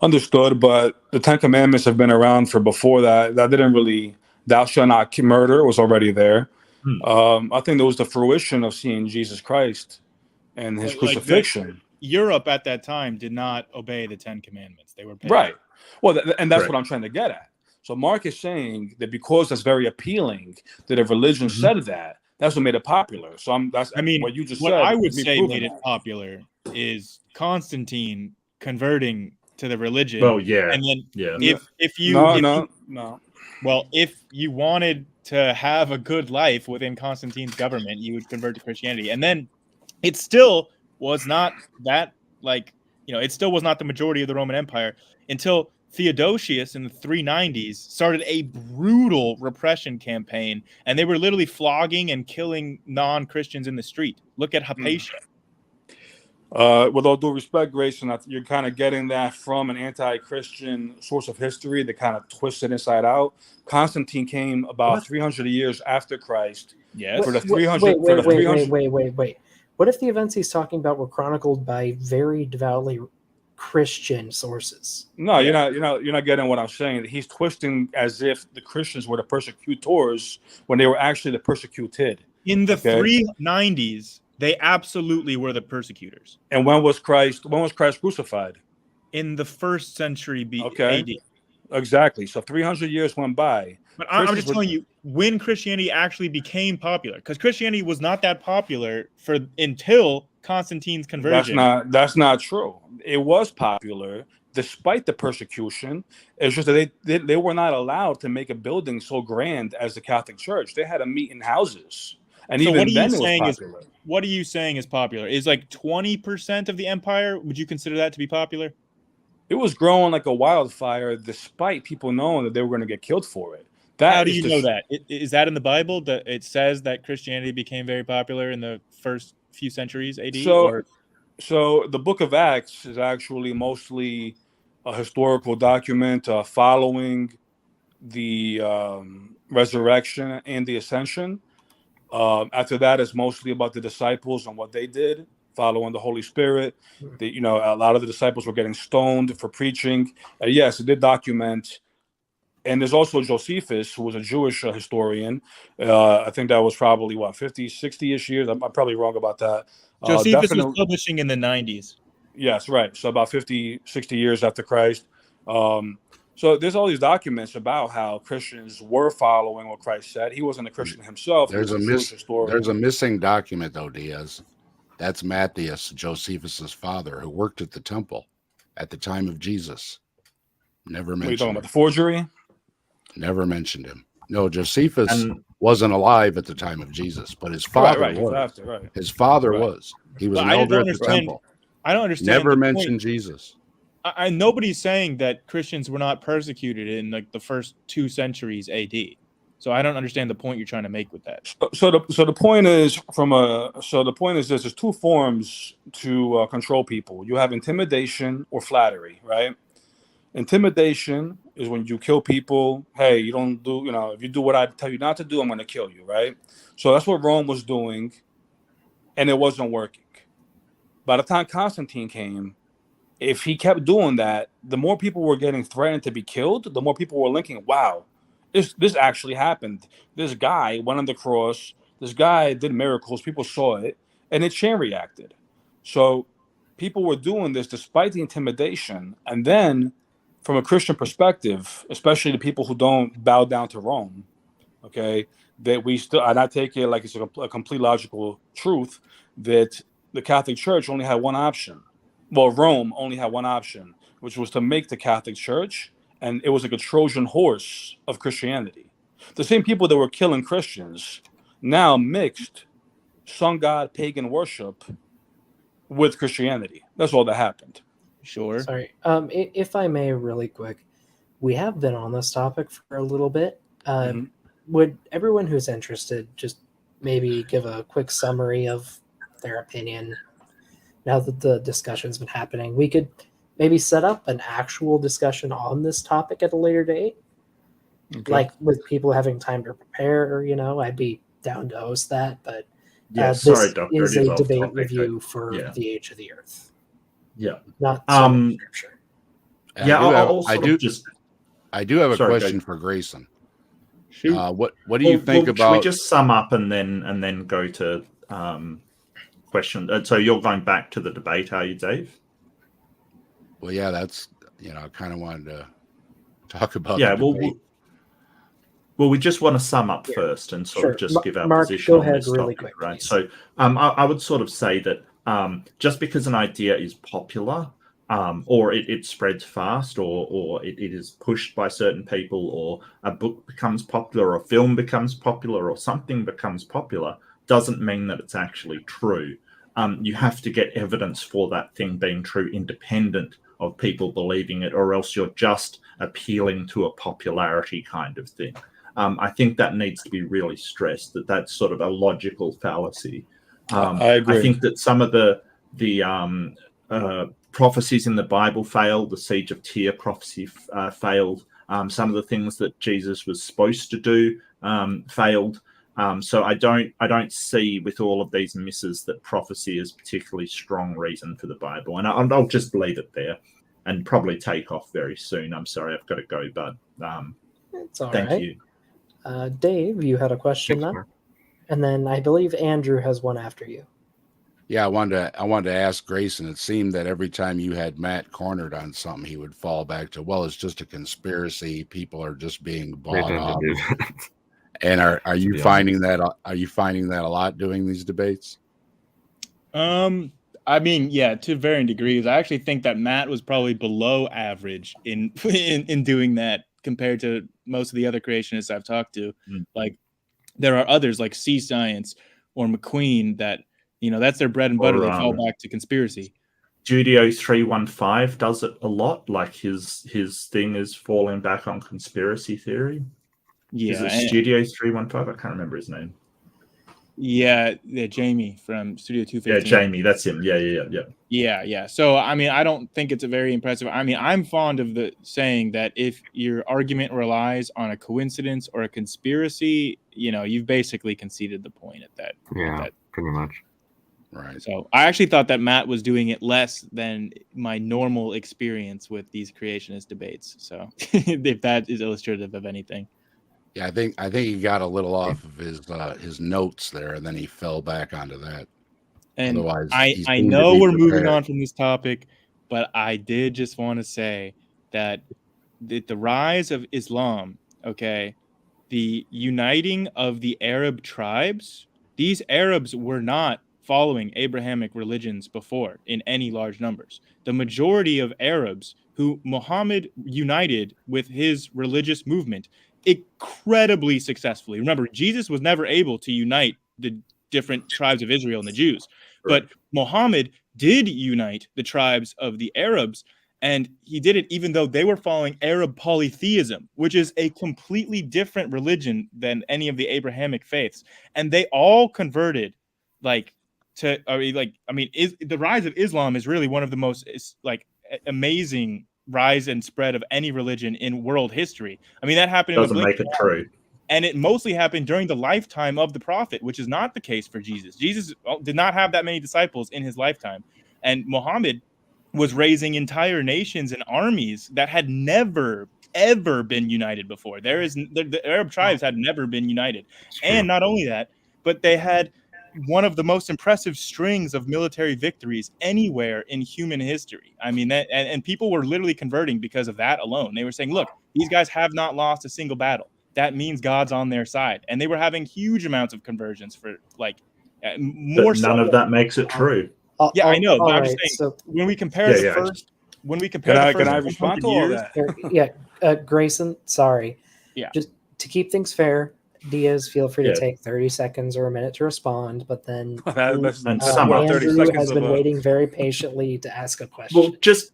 Understood, but the Ten Commandments have been around for before that. That didn't really, thou shalt not murder was already there. I think it was the fruition of seeing Jesus Christ and his crucifixion. Europe at that time did not obey the 10 Commandments. They were pagan. Right. Well, and that's what I'm trying to get at. So Mark is saying that because that's very appealing that a religion said that, that's what made it popular. So what you just said. What I would say made it popular is Constantine converting to the religion. Well, yeah. And then if you wanted to have a good life within Constantine's government, you would convert to Christianity. And then it still was not that, it still was not the majority of the Roman Empire until Theodosius in the 390s started a brutal repression campaign, and they were literally flogging and killing non-Christians in the street. Look at Hypatia. With all due respect, Grayson, you're kind of getting that from an anti-Christian source of history that kind of twists it inside out. Constantine came about 300 years after Christ. Yes. For the 300. Wait. What if the events he's talking about were chronicled by very devoutly Christian sources? No, you're not getting what I'm saying. He's twisting as if the Christians were the persecutors when they were actually the persecuted. In the 390s, they absolutely were the persecutors. And when was Christ crucified? In the 1st century AD. Exactly. So 300 years went by. But I'm just telling you when Christianity actually became popular, because Christianity was not that popular until Constantine's conversion. That's not true. It was popular despite the persecution. It's just that they were not allowed to make a building so grand as the Catholic Church. They had to meet in houses. And so even then it was popular. What are you saying is popular? Is 20% of the empire, would you consider that to be popular? It was growing like a wildfire despite people knowing that they were going to get killed for it. How do you know that? Is that in the Bible that it says that Christianity became very popular in the first few centuries AD? So the book of Acts is actually mostly a historical document following the resurrection and the ascension. After that, it's mostly about the disciples and what they did, following the Holy Spirit. A lot of the disciples were getting stoned for preaching. Yes, it did document. And there's also Josephus, who was a Jewish historian. I think that was probably, 50, 60-ish years. I'm probably wrong about that. Josephus was publishing in the 90s. Yes, right. So about 50, 60 years after Christ. So there's all these documents about how Christians were following what Christ said. He wasn't a Christian himself. There's a missing document, though, Diaz. That's Matthias, Josephus's father, who worked at the temple at the time of Jesus. Never mentioned. What are you talking about? The forgery? Never mentioned him. No, Josephus wasn't alive at the time of Jesus, but his father was. His father was. He was an elder at the temple. I don't understand. Never mentioned Jesus. Nobody's saying that Christians were not persecuted in the first 2 centuries AD. So I don't understand the point you're trying to make with that. So the point is there's 2 forms to control people. You have intimidation or flattery, right? Intimidation is when you kill people. Hey, you don't do, if you do what I tell you not to do, I'm going to kill you, right? So that's what Rome was doing, and it wasn't working. By the time Constantine came, if he kept doing that, the more people were getting threatened to be killed, the more people were linking, wow, this actually happened. This guy went on the cross. This guy did miracles. People saw it, and it chain reacted. So people were doing this despite the intimidation. And then from a Christian perspective, especially the people who don't bow down to Rome, okay, that we still, and I take it like it's a complete logical truth, that the Catholic Church only had one option. Well, Rome only had one option, which was to make the Catholic Church, and it was like a Trojan horse of Christianity. The same people that were killing Christians now mixed sun god pagan worship with Christianity. That's all that happened. Sure. Sorry. If I may, really quick, we have been on this topic for a little bit. Would everyone who's interested just maybe give a quick summary of their opinion now that the discussion's been happening? We could maybe set up an actual discussion on this topic at a later date. Okay. Like with people having time to prepare, I'd be down to host that. But Doctor, is a debate review for the Age of the Earth. Yeah. Not scripture. I do have a question for Grayson. What do you think about? Should we just sum up and then go to question? So you're going back to the debate, are you, Dave? Well, yeah, that's I kind of wanted to talk about. Yeah, well, we just want to sum up first and sort of just give our position on this topic, quick, right? Please. So, I would sort of say that just because an idea is popular, or it spreads fast, or it is pushed by certain people, or a book becomes popular, or a film becomes popular, or something becomes popular, doesn't mean that it's actually true. You have to get evidence for that thing being true independent of people believing it, or else you're just appealing to a popularity kind of thing. I think that needs to be really stressed, that that's sort of a logical fallacy. I agree. I think that some of the prophecies in the Bible failed. The siege of Tyre prophecy failed. Some of the things that Jesus was supposed to do failed. So I don't see with all of these misses that prophecy is particularly strong reason for the Bible. And I'll just leave it there and probably take off very soon. I'm sorry, I've got to go, but it's all thank right. you. Dave, you had a question then? And then I believe Andrew has one after you. Yeah, I wanted to ask Grayson. It seemed that every time you had Matt cornered on something, he would fall back to, well, it's just a conspiracy. People are just being bought off. And are you finding that? Are you finding that a lot doing these debates? I mean, yeah, to varying degrees. I actually think that Matt was probably below average in doing that compared to most of the other creationists I've talked to. Like, there are others like Sea Science or McQueen that, that's their bread and butter. They fall back to conspiracy. Studio 315 does it a lot. Like his thing is falling back on conspiracy theory. Yeah. Is it Studio 315? I can't remember his name. Yeah, Jamie from Studio 215. Yeah, Jamie, that's him. Yeah. So, I mean, I don't think it's a very impressive. I mean, I'm fond of the saying that if your argument relies on a coincidence or a conspiracy, you've basically conceded the point at that. Yeah, pretty much. Right. So I actually thought that Matt was doing it less than my normal experience with these creationist debates. So if that is illustrative of anything. Yeah, I think he got a little off of his notes there, and then he fell back onto that. And otherwise, I know we're moving on from this topic, but I did just want to say that the rise of Islam, okay, the uniting of the Arab tribes, these Arabs were not following Abrahamic religions before in any large numbers. The majority of Arabs who Muhammad united with his religious movement incredibly successfully. Remember, Jesus was never able to unite the different tribes of Israel and the Jews, but Muhammad did unite the tribes of the Arabs, and he did it even though they were following Arab polytheism, which is a completely different religion than any of the Abrahamic faiths, and they all converted. The rise of Islam is really one of the most amazing rise and spread of any religion in world history. I mean, that happened. Doesn't make it true. And it mostly happened during the lifetime of the prophet, which is not the case for Jesus. Jesus did not have that many disciples in his lifetime. And Muhammad was raising entire nations and armies that had never, ever been united before. The Arab tribes had never been united. And not only that, but they had one of the most impressive strings of military victories anywhere in human history. I mean, and people were literally converting because of that alone. They were saying, look, these guys have not lost a single battle. That means God's on their side. And they were having huge amounts of conversions for more. But none of that makes it true. Yeah, I know. But I'm just saying, so when we compare the first, can I respond to all that? Yeah, Grayson, sorry. Yeah. Just to keep things fair, Diaz, feel free to take 30 seconds or a minute to respond, but then and Andrew has been waiting very patiently to ask a question. Well, just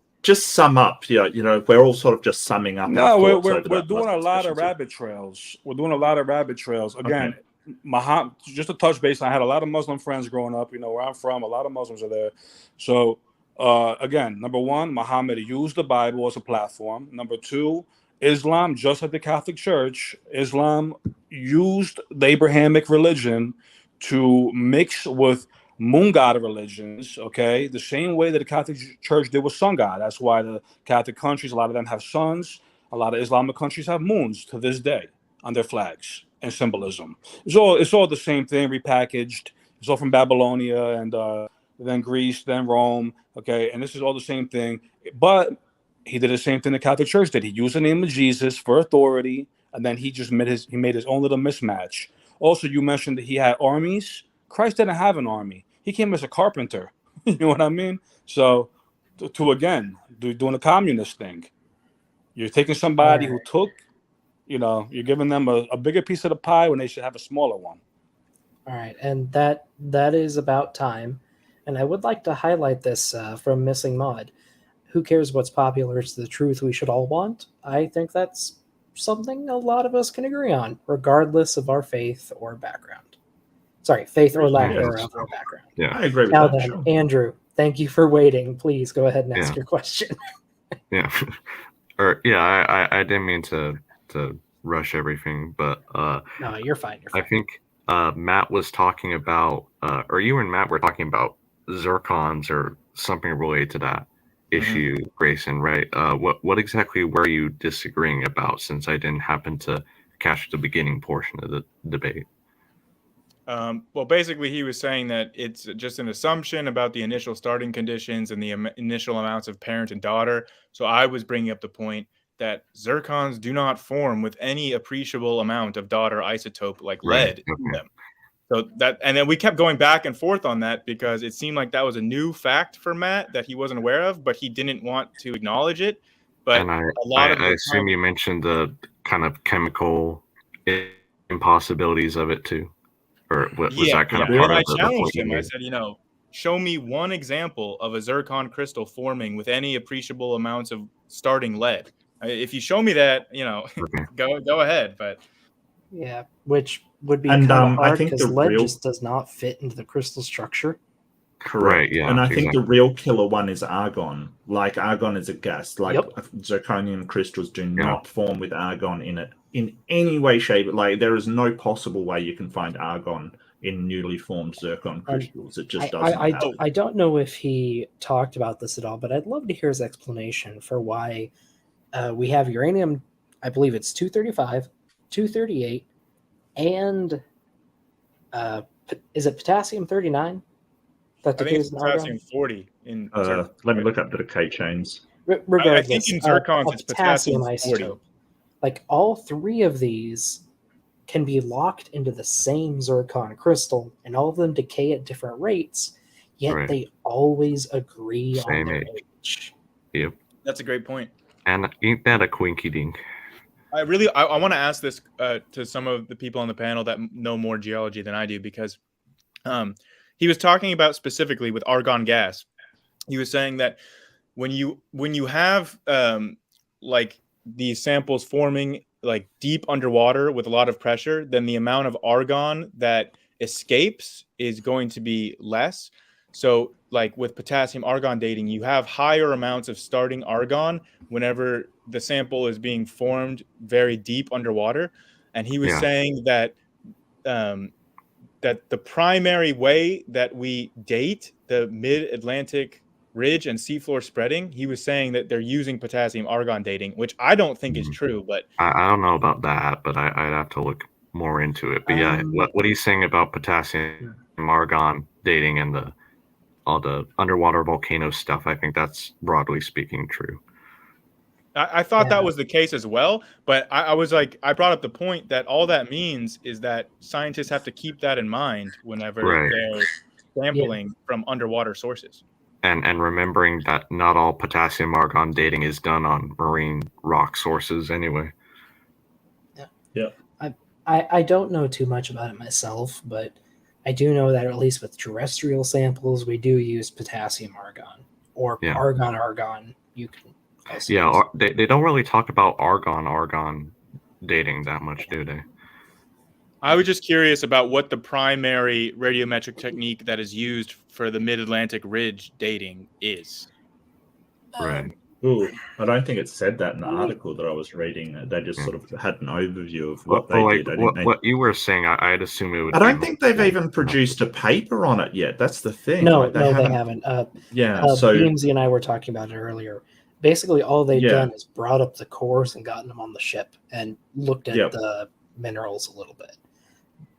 sum up. We're all sort of just summing up. No, we're doing a lot of rabbit trails. We're doing a lot of rabbit trails. Again, Muhammad, just to touch base, I had a lot of Muslim friends growing up. Where I'm from, a lot of Muslims are there. So, again, number one, Muhammad used the Bible as a platform. Number two, Islam, just like the Catholic Church, Islam used the Abrahamic religion to mix with moon god religions, okay? The same way that the Catholic Church did with sun god. That's why the Catholic countries, a lot of them have suns. A lot of Islamic countries have moons to this day on their flags and symbolism. It's all the same thing repackaged. It's all from Babylonia and then Greece, then Rome, okay? And this is all the same thing. But he did the same thing the Catholic Church did. He used the name of Jesus for authority, and then he made his own little mismatch. Also, you mentioned that he had armies. Christ didn't have an army. He came as a carpenter. You know what I mean? So, doing a communist thing. You're taking somebody who took, you're giving them a bigger piece of the pie when they should have a smaller one. All right, and that is about time. And I would like to highlight this from Missing Mod. Who cares what's popular? It's the truth we should all want. I think that's something a lot of us can agree on, regardless of our faith or background. Sorry, faith or lack thereof or background. Yeah, I agree with now that. Then, sure. Andrew, thank you for waiting. Please go ahead and ask your question. Yeah. I didn't mean to rush everything, but no, you're fine. I think Matt was talking about, or you and Matt were talking about zircons or something related to that issue, Grayson, right? What exactly were you disagreeing about, since I didn't happen to catch the beginning portion of the debate? Well, basically, he was saying that it's just an assumption about the initial starting conditions and the initial amounts of parent and daughter. So I was bringing up the point that zircons do not form with any appreciable amount of daughter isotope like lead in them. So and then we kept going back and forth on that because it seemed like that was a new fact for Matt that he wasn't aware of, but he didn't want to acknowledge it. But I assume you mentioned the kind of chemical impossibilities of it too, or was that kind of part of the challenged him. I said, show me one example of a zircon crystal forming with any appreciable amounts of starting lead. If you show me that, go ahead. But yeah, which would be kind of hard because lead just does not fit into the crystal structure. Correct. Right, yeah, and I think the real killer one is argon. Like argon is a gas. Like zirconium crystals do not form with argon in it in any way, shape. Like there is no possible way you can find argon in newly formed zircon crystals. It just doesn't happen. I don't know if he talked about this at all, but I'd love to hear his explanation for why we have uranium. I believe it's 235, 238, and is it potassium 39? I think it's potassium 40 in let me look up the decay chains. Regardless, I think in zircons it's potassium 40. Isotope. Like all three of these can be locked into the same zircon crystal, and all of them decay at different rates, yet they always agree on their age. Yep. That's a great point. And ain't that a quinky dink? I want to ask this to some of the people on the panel that know more geology than I do, because he was talking about specifically with argon gas. He was saying that when you have like these samples forming like deep underwater with a lot of pressure, then the amount of argon that escapes is going to be less. So like with potassium argon dating, you have higher amounts of starting argon whenever the sample is being formed very deep underwater. And he was saying that that the primary way that we date the mid-Atlantic ridge and seafloor spreading, he was saying that they're using potassium argon dating, which I don't think is true. But I don't know about that, but I'd have to look more into it. But yeah, what he's saying about potassium argon dating and all the underwater volcano stuff, I think that's broadly speaking true. I thought that was the case as well, but I was like, I brought up the point that all that means is that scientists have to keep that in mind whenever they're sampling from underwater sources. And remembering that not all potassium argon dating is done on marine rock sources anyway. Yeah. I don't know too much about it myself, but I do know that at least with terrestrial samples, we do use potassium argon or argon. You can. They don't really talk about argon dating that much, do they? I was just curious about what the primary radiometric technique that is used for the Mid-Atlantic Ridge dating is. Right. Ooh, I don't think it said that in the article that I was reading. They just sort of had an overview of what they did. What you were saying, I'd assume it would. I don't think they've even produced a paper on it yet. That's the thing. No, they haven't. So Beamsy and I were talking about it earlier. Basically, all they've done is brought up the cores and gotten them on the ship and looked at the minerals a little bit.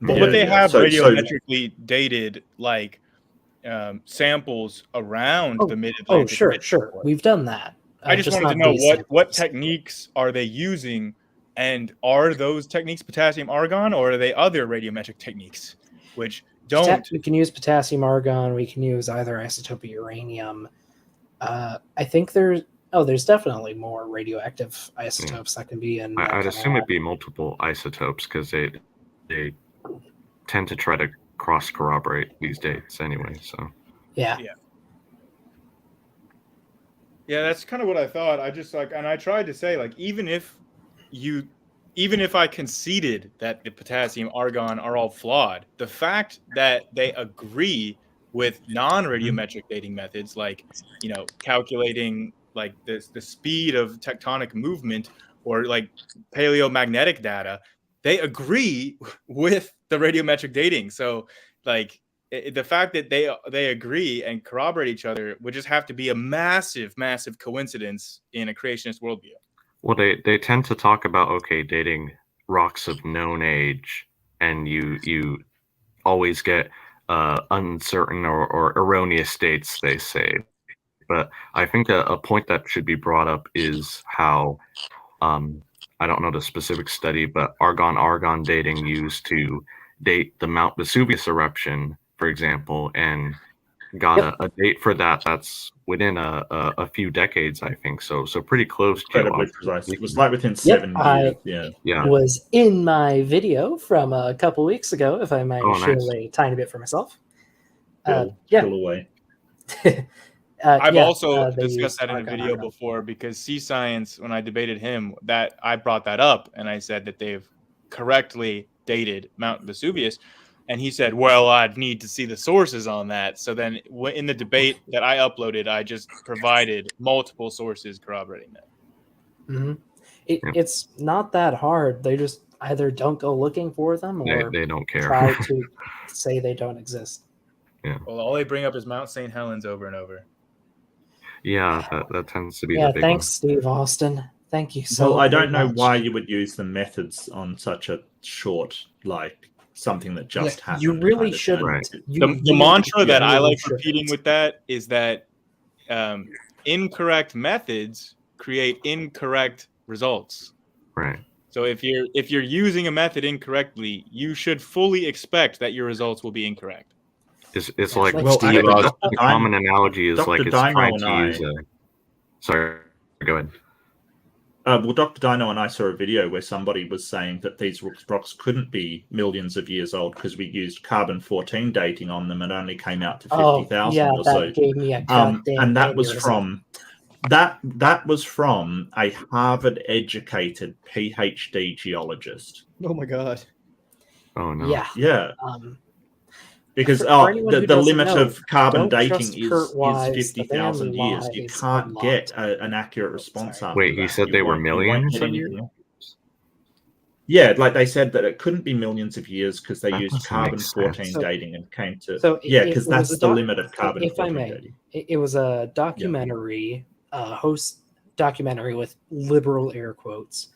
But they have radiometrically dated like samples around the Mid-Atlantic. Oh, sure. We've done that. I just wanted to know what techniques are they using, and are those techniques potassium argon, or are they other radiometric techniques which don't? We can use potassium argon. We can use either isotope of uranium. I think there's definitely more radioactive isotopes that can be in. I'd assume it'd be multiple isotopes because they tend to try to cross corroborate these dates anyway. So yeah, that's kind of what I thought. I just and I tried to say even if I conceded that the potassium argon are all flawed, the fact that they agree with non-radiometric dating methods, like calculating like the speed of tectonic movement or like paleomagnetic data, they agree with the radiometric dating. So the fact that they agree and corroborate each other would just have to be a massive coincidence in a creationist worldview. Well, they tend to talk about dating rocks of known age, and you always get uncertain or erroneous states, they say. But I think a point that should be brought up is how I don't know the specific study, but argon dating used to date the Mount Vesuvius eruption, for example, and got a date for that's within a few decades, I think. So pretty close to. Incredibly precise. It was within 7 years. Yeah. Was in my video from a couple weeks ago, if I might shill a tiny bit for myself. Chill away. I've also discussed that in a video before, because C Science, when I debated him, that I brought that up and I said that they've correctly dated Mount Vesuvius, and he said, well, I'd need to see the sources on that. So then in the debate that I uploaded, I just provided multiple sources corroborating that. Mm-hmm. It's not that hard. They just either don't go looking for them or they don't care. Try to say they don't exist. Yeah. Well, all they bring up is Mount St. Helens over and over. Yeah, that tends to be the big thanks, one. Steve Austin. Thank you so much. Well, I don't know why you would use the methods on such a short, something that just happened. You really shouldn't. Right. The mantra that I like repeating with that is that incorrect methods create incorrect results. Right. So if you're using a method incorrectly, you should fully expect that your results will be incorrect. It's like Steve, the common analogy is Dr. it's Dino trying and to use a. Sorry, go ahead. Well, Dr. Dino and I saw a video where somebody was saying that these rocks couldn't be millions of years old because we used carbon-14 dating on them and only came out to 50,000 or so. Gave me a and that was from that was from a Harvard-educated PhD geologist. Oh my God. Oh no. Yeah. Yeah. Because For anyone who the doesn't limit know, of carbon don't dating trust Kurt Wise, is the man 50,000 years. You lies a can't lot. get an accurate response Sorry. after Wait, he that. said You they were won't- you won't millions get of anything years? else. Yeah, like they said that it couldn't be millions of years because they That used doesn't make carbon-14 sense. dating and came to It was that's a the limit of if I carbon-14 may, dating. it was a documentary, documentary with liberal air quotes,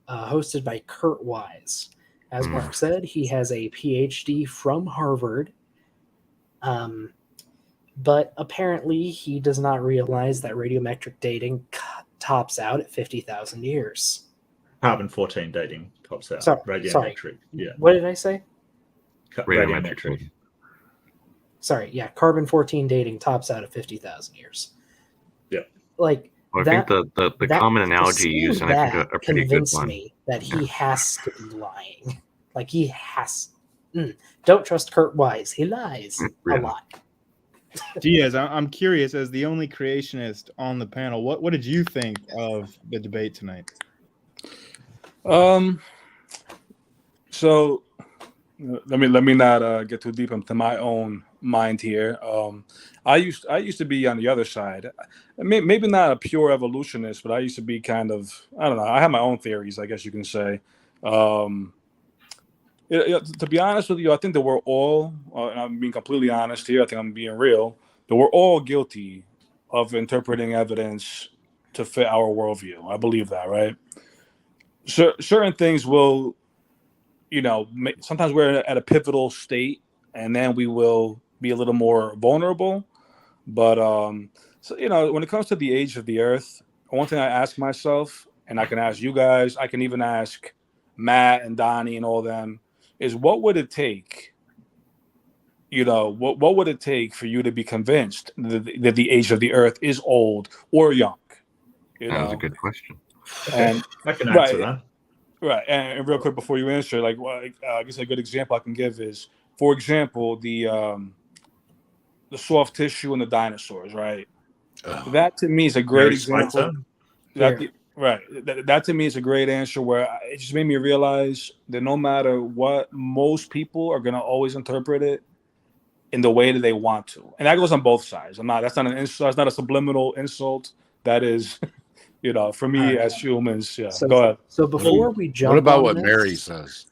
hosted by Kurt Wise. As Mark said, he has a PhD from Harvard, but apparently he does not realize that radiometric dating tops out at 50,000 years. Carbon-14 dating tops out. Sorry. Radiometric. Yeah. What did I say? Radiometric. Sorry, yeah, carbon-14 dating tops out at 50,000 years. Yeah. Like, Well, I think the common analogy seeing used, and I think that a pretty good convinced one. me that he has to be lying. Like, he has. Don't trust Kurt Wise. He lies a lot. Diaz, I'm curious, as the only creationist on the panel, what did you think of the debate tonight? So let me not get too deep into my own mind here. I used to be on the other side. Maybe not a pure evolutionist, but I used to be kind of, I don't know. I have my own theories, I guess you can say. To be honest with you, I think that we're all, and I'm being completely honest here, I think I'm being real, that we're all guilty of interpreting evidence to fit our worldview. I believe that, right? So certain things will, sometimes we're at a pivotal state, and then we will be a little more vulnerable. But when it comes to the age of the Earth, one thing I ask myself, and I can ask you guys, I can even ask Matt and Donnie and all them, is what would it take? What would it take for you to be convinced that the age of the Earth is old or young? That was a good question. And I can answer that. Right, and real quick before you answer, I guess a good example I can give is, for example, the soft tissue in the dinosaurs. Right, that to me is a great example. That to me is a great answer where it just made me realize that no matter what, most people are gonna always interpret it in the way that they want to, and that goes on both sides. That's not an insult. That's not a subliminal insult. That is. For me as humans, So, go ahead. So before we jump, what about on what this, Mary says?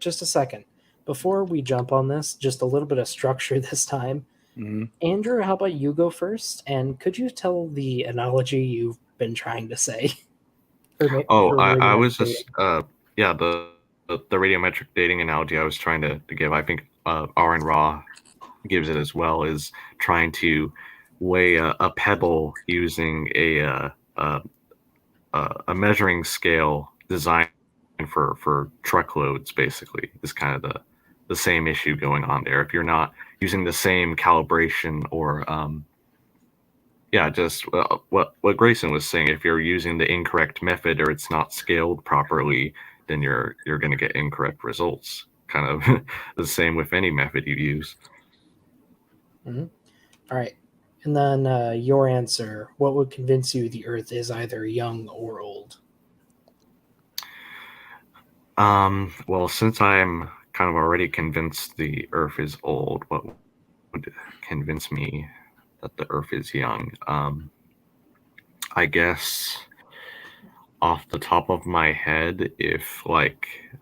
Just a second. Before we jump on this, just a little bit of structure this time. Mm-hmm. Andrew, how about you go first? And could you tell the analogy you've been trying to say? I was just the radiometric dating analogy I was trying to give. I think Aaron Ra gives it as well, is trying to weigh a pebble using a measuring scale designed for truckloads. Basically, is kind of the same issue going on there. If you're not using the same calibration or just what Grayson was saying, if you're using the incorrect method or it's not scaled properly, then you're going to get incorrect results. Kind of the same with any method you use. Mm-hmm. All right. And then your answer, what would convince you the Earth is either young or old? Well, since I'm kind of already convinced the Earth is old, what would convince me that the Earth is young? I guess off the top of my head, if I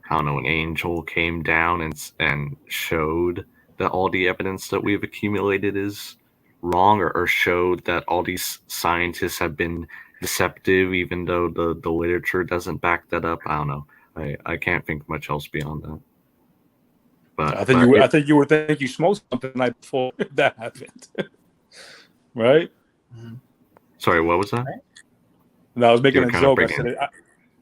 don't know, an angel came down and showed that all the evidence that we've accumulated is wrong, or showed that all these scientists have been deceptive, even though the literature doesn't back that up. I don't know. I can't think much else beyond that. But I think you were thinking you smoked something the night before that happened, right? Sorry, what was that? No, I was making a joke.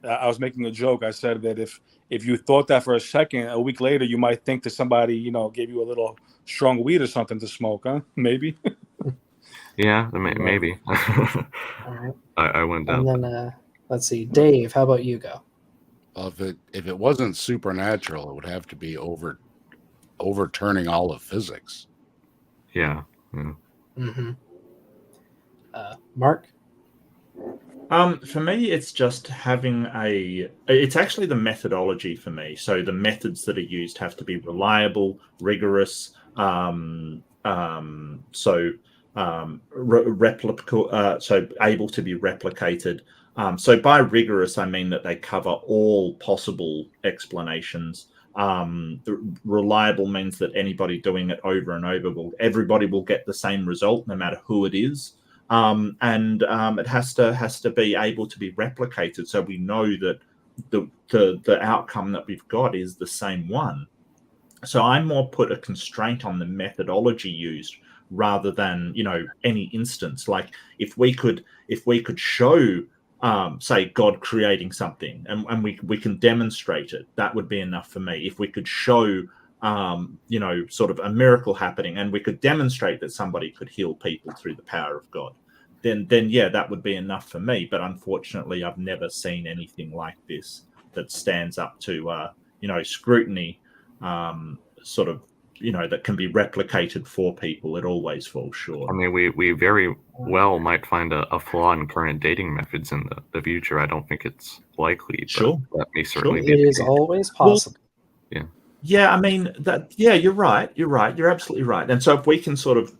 I was making a joke. I said that if you thought that for a second, a week later, you might think that somebody gave you a little strong weed or something to smoke, huh? Maybe. Yeah, maybe. All right. I went down. And then let's see, Dave. How about you go? Well, if it wasn't supernatural, it would have to be overturning all of physics. Yeah. Mm-hmm. Mark? For me, it's just having it's actually the methodology for me. So the methods that are used have to be reliable, rigorous, replicable, so able to be replicated. So by rigorous, I mean that they cover all possible explanations. Reliable means that anybody doing it over and over everybody will get the same result, no matter who it is. It has to be able to be replicated, so we know that the outcome that we've got is the same one. So I more put a constraint on the methodology used rather than, any instance. Like if we could show, say, God creating something and we can demonstrate it, that would be enough for me. If we could show, sort of a miracle happening and we could demonstrate that somebody could heal people through the power of God, then yeah, that would be enough for me. But unfortunately, I've never seen anything like this that stands up to, scrutiny, sort of, that can be replicated for people. It always falls short. I mean, we very well might find a flaw in current dating methods in the future. I don't think it's likely, but Sure. that may certainly be It the is case. always possible. Yeah, I mean you're right. You're absolutely right. And so if we can sort of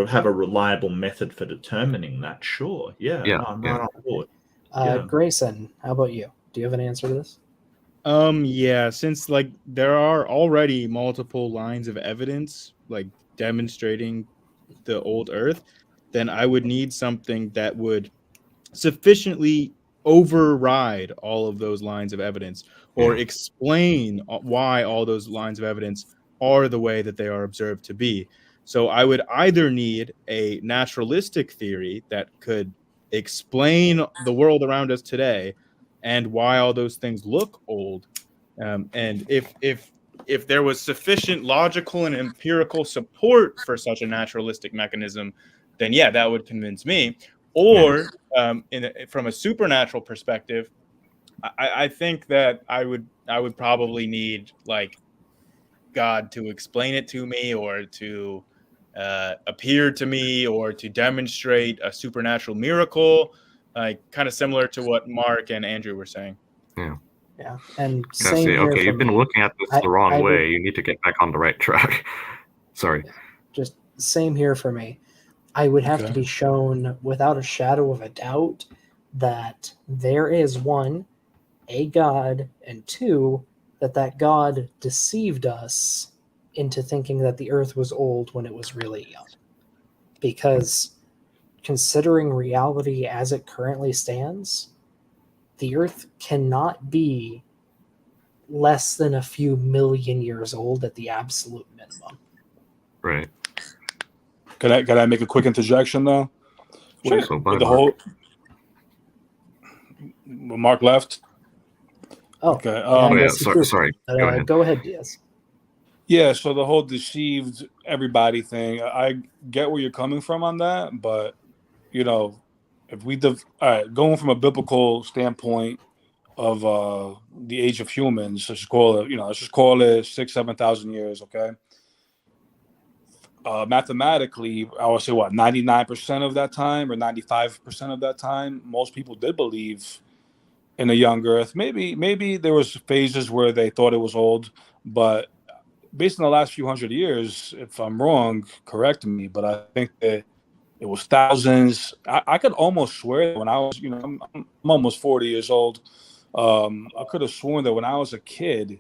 have a reliable method for determining that, sure. Yeah. Yeah, No, I'm yeah. right on board. Yeah. Grayson, how about you? Do you have an answer to this? Yeah, since like there are already multiple lines of evidence like demonstrating the old Earth, then I would need something that would sufficiently override all of those lines of evidence or explain why all those lines of evidence are the way that they are observed to be. So I would either need a naturalistic theory that could explain the world around us today and why all those things look old. And if there was sufficient logical and empirical support for such a naturalistic mechanism, then yeah, that would convince me. Or from a supernatural perspective, I think that I would probably need like God to explain it to me, or to appear to me, or to demonstrate a supernatural miracle, like kind of similar to what Mark and Andrew were saying. Yeah, and I same say, here okay, for you've been me. looking at this the wrong I way. would- You need to get back on the right track. Sorry. Just same here for me. I would have to Okay. be shown without a shadow of a doubt that there is, one, a God, and two, that God deceived us into thinking that the earth was old when it was really young. Because considering reality as it currently stands, the earth cannot be less than a few million years old at the absolute minimum. Right. Can I make a quick interjection though? Sure. So With the whole Mark left. Oh, Okay. yeah, I Oh, yeah. guess he threw- Sorry. Go ahead. Go ahead, Diaz. Yeah, so the whole deceived everybody thing, I get where you're coming from on that, but if we all right, going from a biblical standpoint of the age of humans, let's just call it 6,000-7,000 years, okay? Mathematically, I would say 99% of that time or 95% of that time, most people did believe in a young Earth. Maybe there was phases where they thought it was old, but based on the last few hundred years, if I'm wrong, correct me, but I think that it was thousands. I could almost swear that when I was, I'm almost 40 years old. I could have sworn that when I was a kid,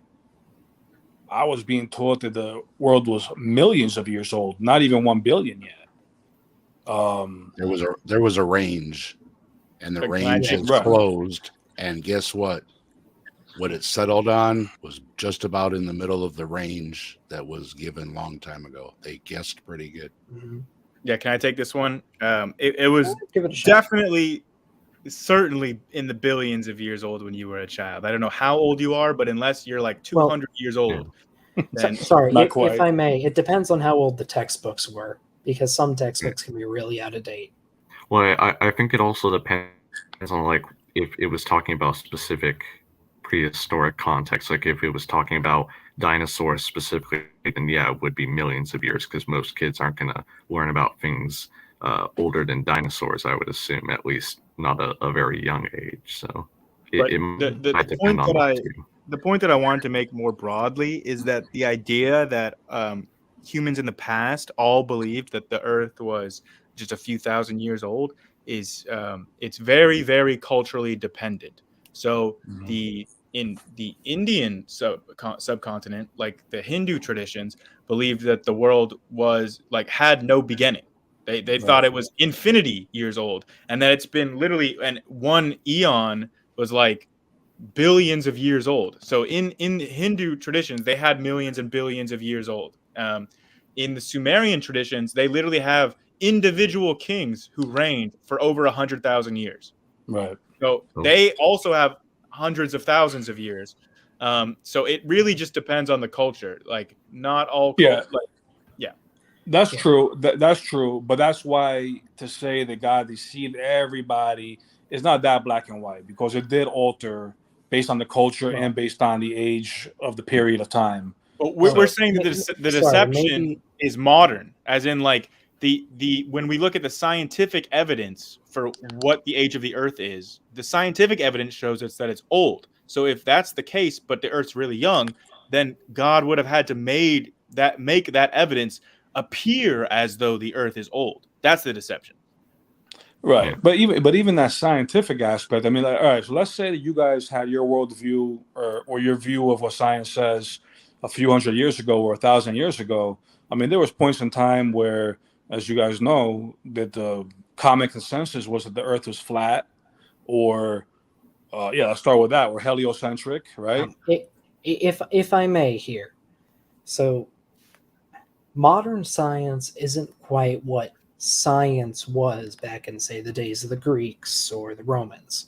I was being taught that the world was millions of years old, not even 1 billion yet. There was a range, and the But range is Right. closed. And guess what? What it settled on was just about in the middle of the range that was given long time ago. They guessed pretty good. Mhm. Yeah, can I take this one? It was Give it a shot. certainly in the billions of years old when you were a child. I don't know how old you are, but unless you're like 200 years old, then Sorry, Not if quite. I may, it depends on how old the textbooks were, because some textbooks can be really out of date. Well, I think it also depends on like if it was talking about specific prehistoric context. Like if it was talking about dinosaurs specifically, then yeah, it would be millions of years, because most kids aren't going to learn about things older than dinosaurs, I would assume, at least not a very young age. So But it the might point depend on that that too. the point that I wanted to make more broadly is that the idea that humans in the past all believed that the Earth was just a few thousand years old is it's very, very culturally dependent. So in the Indian subcontinent, like the Hindu traditions, believed that the world was like had no beginning. They thought it was infinity years old, and that it's been literally, and one eon was like billions of years old. So in Hindu traditions, they had millions and billions of years old. In the Sumerian traditions, they literally have individual kings who reigned for over 100,000 years. Right. So they also have hundreds of thousands of years. So it really just depends on the culture. Like not all. That's true. That's true. But that's why to say that God deceived everybody is not that black and white, because it did alter based on the culture and based on the age of the period of time. But we're saying that the deception is modern, as in like the when we look at the scientific evidence for what the age of the Earth is, the scientific evidence shows us that it's old. So if that's the case, but the Earth's really young, then God would have had to make that evidence appear as though the Earth is old. That's the deception. Right. But even that scientific aspect, I mean, like, all right, so let's say that you guys had your worldview or your view of what science says a few hundred years ago or 1,000 years ago. I mean, there was points in time where, as you guys know, that the common consensus was that the Earth was flat, or let's start with that, or heliocentric, right? If I may here, so modern science isn't quite what science was back in, say, the days of the Greeks or the Romans.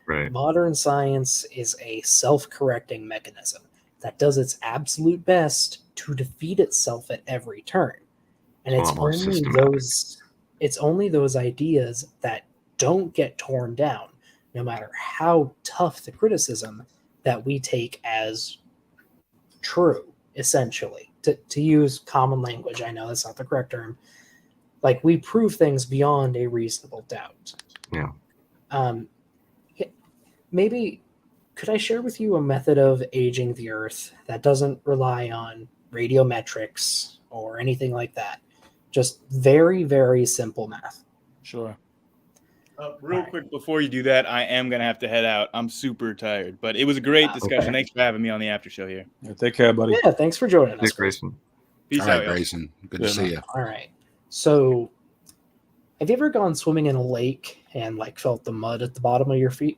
Right. Modern science is a self-correcting mechanism that does its absolute best to defeat itself at every turn. And it's only those ideas that don't get torn down, no matter how tough the criticism, that we take as true, essentially. To use common language, I know that's not the correct term. Like, we prove things beyond a reasonable doubt. Yeah. Maybe, could I share with you a method of aging the Earth that doesn't rely on radiometrics or anything like that? Just very, very simple math. Sure. Real quick before you do that, I am going to have to head out. I'm super tired, but it was a great discussion. Okay. Thanks for having me on the after show here. Yeah, take care, buddy. Yeah, thanks for joining us, Grayson. Peace All out, right, y'all. Grayson. Good to see you. All right. So, have you ever gone swimming in a lake and like felt the mud at the bottom of your feet?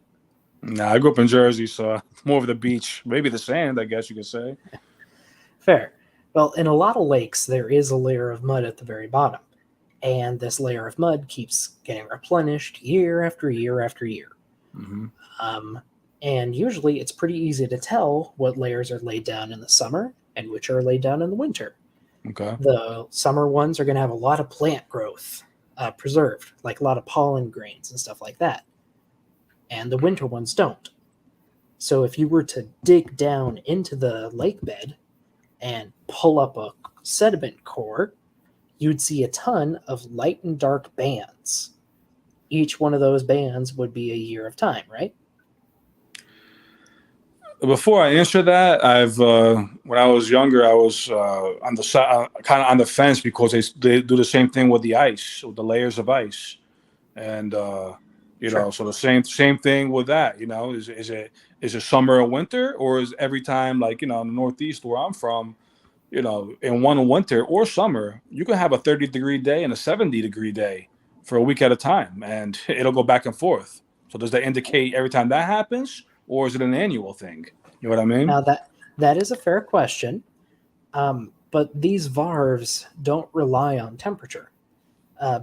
Nah, I grew up in Jersey, so more of the beach, maybe the sand, I guess you could say. Fair. Well, in a lot of lakes, there is a layer of mud at the very bottom. And this layer of mud keeps getting replenished year after year after year. Mm-hmm. And usually it's pretty easy to tell what layers are laid down in the summer and which are laid down in the winter. Okay. The summer ones are going to have a lot of plant growth preserved, like a lot of pollen grains and stuff like that. And the winter ones don't. So if you were to dig down into the lake bed and pull up a sediment core, you'd see a ton of light and dark bands. Each one of those bands would be a year of time, right? Before I answer that, I've when I was younger, I was on the side, kind of on the fence, because they do the same thing with the ice, with the layers of ice, and you know, so the same thing with that. You know, is it summer or winter, or is every time, like, you know, in the Northeast where I'm from, you know, in one winter or summer, you can have a 30-degree day and a 70-degree day for a week at a time, and it'll go back and forth. So does that indicate every time that happens, or is it an annual thing? You know what I mean? Now that is a fair question, but these varves don't rely on temperature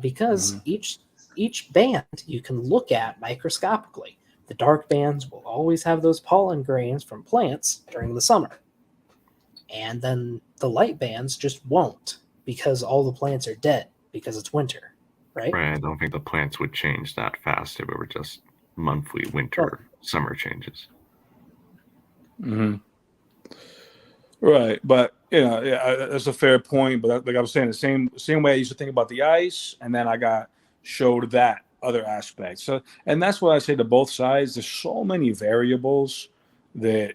because each band you can look at microscopically. The dark bands will always have those pollen grains from plants during the summer. And then the light bands just won't, because all the plants are dead because it's winter, right? Right. I don't think the plants would change that fast if it were just monthly winter, summer changes. Mm-hmm. Right, but you know, yeah, that's a fair point. But like I was saying, the same way I used to think about the ice, and then I got showed that other aspect. So, and that's what I say to both sides. There's so many variables that,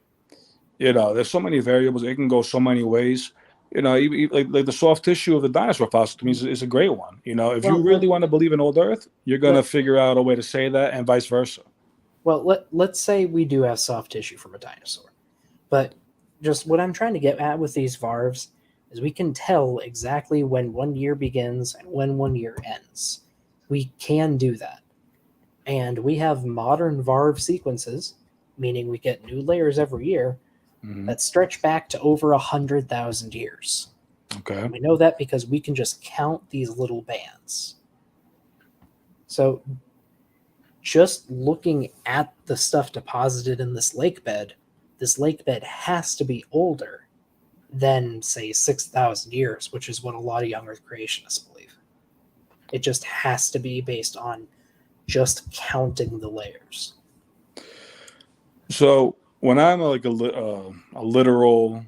you know, there's so many variables. It can go so many ways. You know, like the soft tissue of the dinosaur fossil to me is a great one. You know, if you really want to believe in old Earth, you're going to figure out a way to say that, and vice versa. Well, let's say we do have soft tissue from a dinosaur, but just what I'm trying to get at with these varves is we can tell exactly when 1 year begins and when 1 year ends. We can do that. And we have modern varve sequences, meaning we get new layers every year, that stretch back to over 100,000 years. Okay. And we know that because we can just count these little bands. So just looking at the stuff deposited in this lake bed has to be older than, say, 6,000 years, which is what a lot of young Earth creationists believe. It just has to be based on just counting the layers. So when I'm like a literal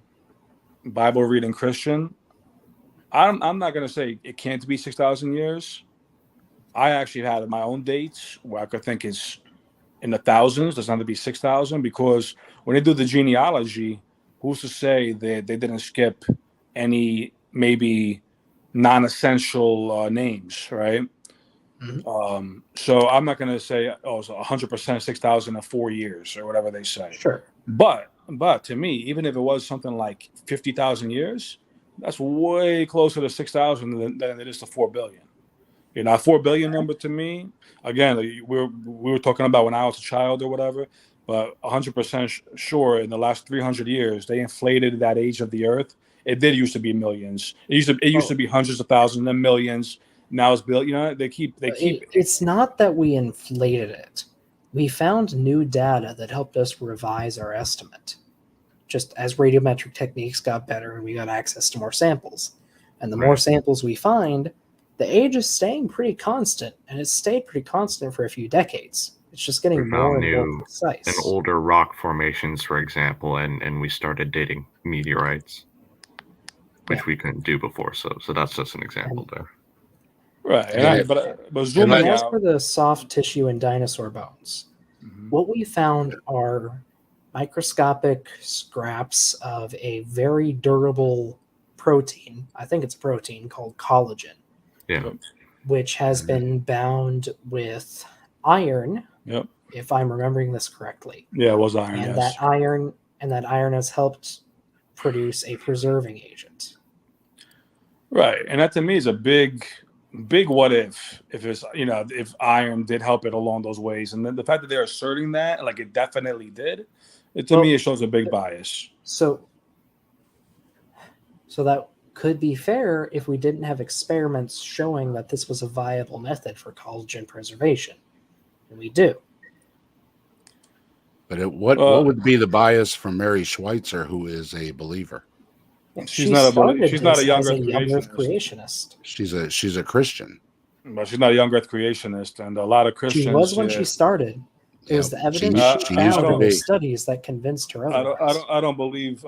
Bible reading Christian, I'm not going to say it can't be 6,000 years. I actually had my own dates where I could think it's in the thousands. Doesn't have to be 6,000, because when they do the genealogy, who's to say that they didn't skip any maybe non-essential names, right? So I'm not going to say, it's 100% 6,000 in 4 years or whatever they say. Sure. But to me, even if it was something like 50,000 years, that's way closer to 6,000 than it is to 4 billion. You know, a 4 billion number to me, again, we were talking about when I was a child or whatever, but 100% sure in the last 300 years, they inflated that age of the Earth. It did used to be millions. It used to be hundreds of thousands, then millions. Now it's billion. You know, they keep. It's not that we inflated it. We found new data that helped us revise our estimate. Just as radiometric techniques got better and we got access to more samples. And the more samples we find, the age is staying pretty constant, and it's stayed pretty constant for a few decades. It's just getting more and more precise. And older rock formations, for example, and we started dating meteorites, which we couldn't do before. So that's just an example there. Right, but zooming as out for the soft tissue in dinosaur bones, what we found are microscopic scraps of a very durable protein. I think it's a protein called collagen. Yeah. Which has been bound with iron. Yep. If I'm remembering this correctly. Yeah, it was iron. And yes. that iron has helped produce a preserving agent. Right, and that to me is a big what if it's, you know, if iron did help it along those ways, and then the fact that they're asserting that like it definitely did, to me it shows a big bias. So that could be fair if we didn't have experiments showing that this was a viable method for collagen preservation, and we do. But what would be the bias from Mary Schweitzer, who is a believer? She's not a young Earth creationist. She's a Christian, but she's not a young Earth creationist, and a lot of Christians. She was when she started. It was the evidence she found in the studies that convinced her otherwise. I don't believe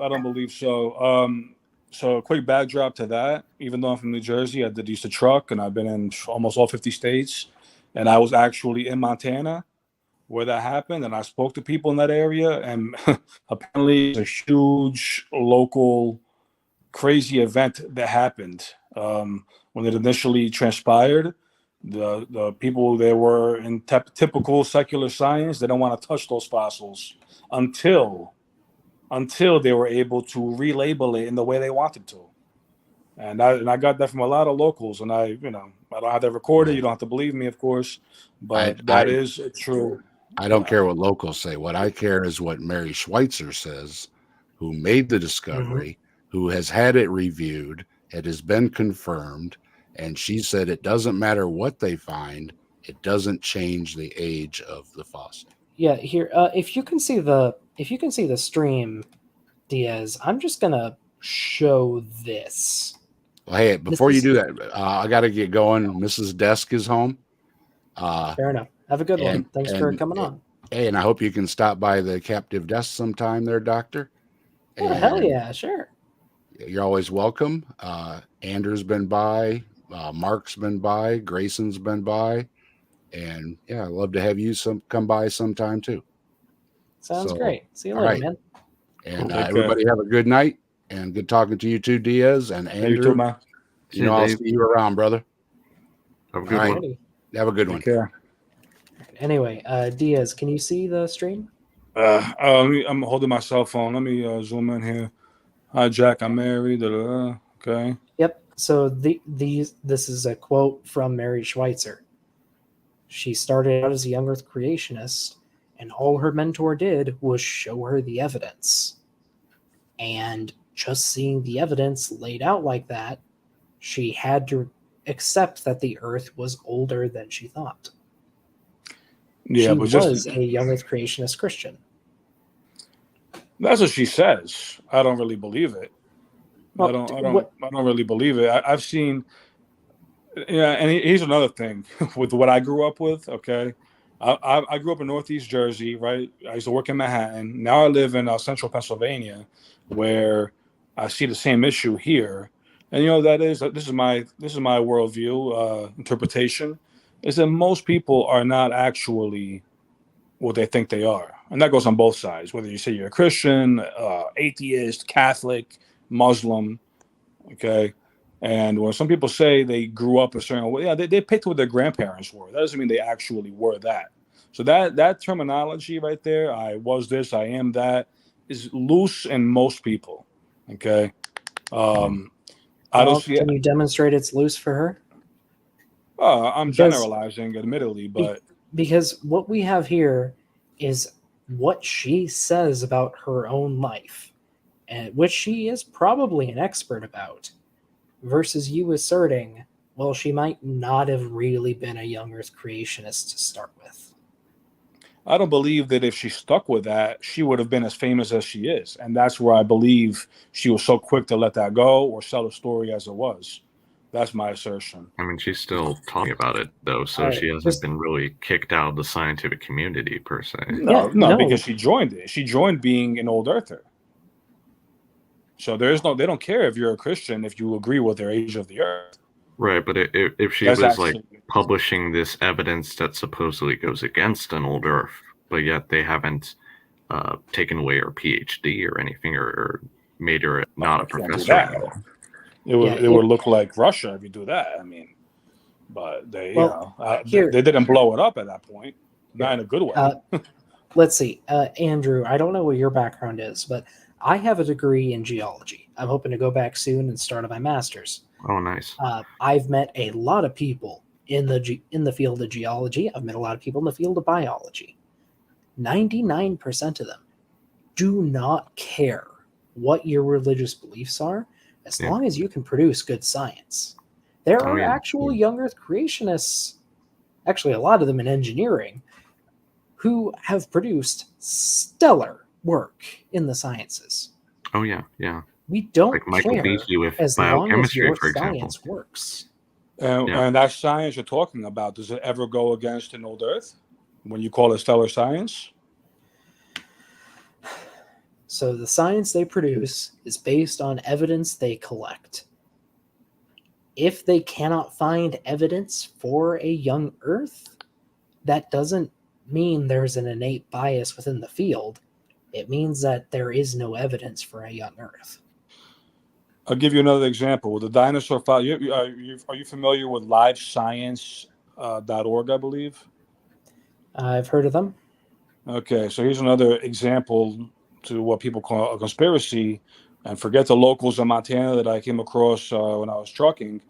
so. So a quick backdrop to that. Even though I'm from New Jersey, I did use the truck, and I've been in almost all 50 states, and I was actually in Montana where that happened, and I spoke to people in that area, and apparently it's a huge local crazy event that happened when it initially transpired. The people that were in typical secular science, they don't want to touch those fossils until they were able to relabel it in the way they wanted to. And I got that from a lot of locals, and I don't have that recorded. You don't have to believe me, of course, but that is true. I don't care what locals say. What I care is what Mary Schweitzer says, who made the discovery, who has had it reviewed, it has been confirmed, and she said it doesn't matter what they find, it doesn't change the age of the fossil. Yeah, here, if you can see the stream, Diaz, I'm just gonna show this. Well, hey, before you do that, I got to get going. Mrs. Desk is home. Fair enough. Have a good one. Thanks for coming on. Hey, and I hope you can stop by the captive desk sometime there, Doctor. Oh, hell yeah, sure. You're always welcome. Andrew's been by, Mark's been by, Grayson's been by, and yeah, I'd love to have you come by sometime too. Sounds great. See you later, man. And everybody have a good night, And good talking to you too, Diaz and You Andrew. too, man. You know, I'll Dave. see you around, brother. Have a good All one. Alrighty. Have a good one. Take care. Anyway, Diaz, can you see the stream? I'm holding my cell phone. Let me zoom in here. Hi, Jack. I'm married. Okay. Yep. So this is a quote from Mary Schweitzer. She started out as a young Earth creationist, and all her mentor did was show her the evidence. And just seeing the evidence laid out like that, she had to accept that the Earth was older than she thought. Yeah, She but was a young Earth creationist Christian. that's what she says. I don't really believe it. Well, I don't really believe it. I've seen. Yeah, and here's another thing with what I grew up with. Okay, I grew up in Northeast Jersey, right? I used to work in Manhattan. Now I live in Central Pennsylvania, where I see the same issue here. And this is my worldview interpretation, is that most people are not actually what they think they are, and that goes on both sides. Whether you say you're a Christian, atheist, Catholic, Muslim, okay. And when some people say they grew up a certain way, yeah, they picked what their grandparents were. That doesn't mean they actually were that. So that terminology right there, I was this, I am that, is loose in most people. Okay. I don't see it. Can you demonstrate it's loose for her? I'm generalizing, admittedly, but because what we have here is what she says about her own life, and which she is probably an expert about, versus you asserting, well, she might not have really been a young Earth creationist to start with. I don't believe that if she stuck with that, she would have been as famous as she is. And that's where I believe she was so quick to let that go or sell the story as it was. That's my assertion. I mean, she's still talking about it, though, so she hasn't been really kicked out of the scientific community, per se. No, because she joined it. She joined being an old earther. So they don't care if you're a Christian if you agree with their age of the earth. Right, but if she was like publishing this evidence that supposedly goes against an old Earth, but yet they haven't taken away her PhD or anything, or made her not a professor anymore. It would look like Russia if you do that. I mean, but they didn't blow it up at that point, not in a good way. Let's see, Andrew. I don't know what your background is, but I have a degree in geology. I'm hoping to go back soon and start my master's. Oh, nice. I've met a lot of people in the field of geology. I've met a lot of people in the field of biology. 99% of them do not care what your religious beliefs are, as long as you can produce good science. There are actual young Earth creationists, actually a lot of them in engineering, who have produced stellar work in the sciences. Oh, yeah, yeah. We don't like Michael care Beasley with as long as your for example. science works. And that science you're talking about, does it ever go against an old Earth when you call it stellar science? So the science they produce is based on evidence they collect. If they cannot find evidence for a young Earth, that doesn't mean there's an innate bias within the field. It means that there is no evidence for a young Earth. I'll give you another example. With the dinosaur file, are you familiar with livescience.org, I believe? I've heard of them. Okay, so here's another example to what people call a conspiracy, and forget the locals in Montana that I came across when I was trucking.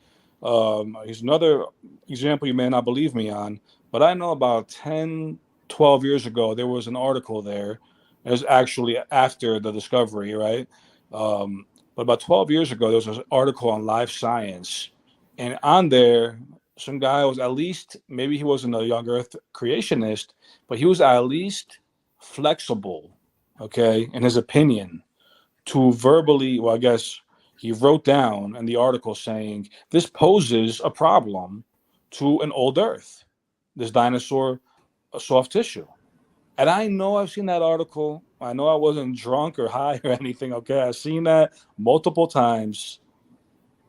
Here's another example you may not believe me on, but I know about 10, 12 years ago, there was an article there. It was actually after the discovery, right? But about 12 years ago, there was an article on Live Science, and on there, some guy was at least, maybe he wasn't a young Earth creationist, but he was at least flexible, okay, in his opinion, to verbally, well, I guess he wrote down in the article saying, this poses a problem to an old Earth, this dinosaur soft tissue. And I know I've seen that article. I know I wasn't drunk or high or anything, okay? I've seen that multiple times.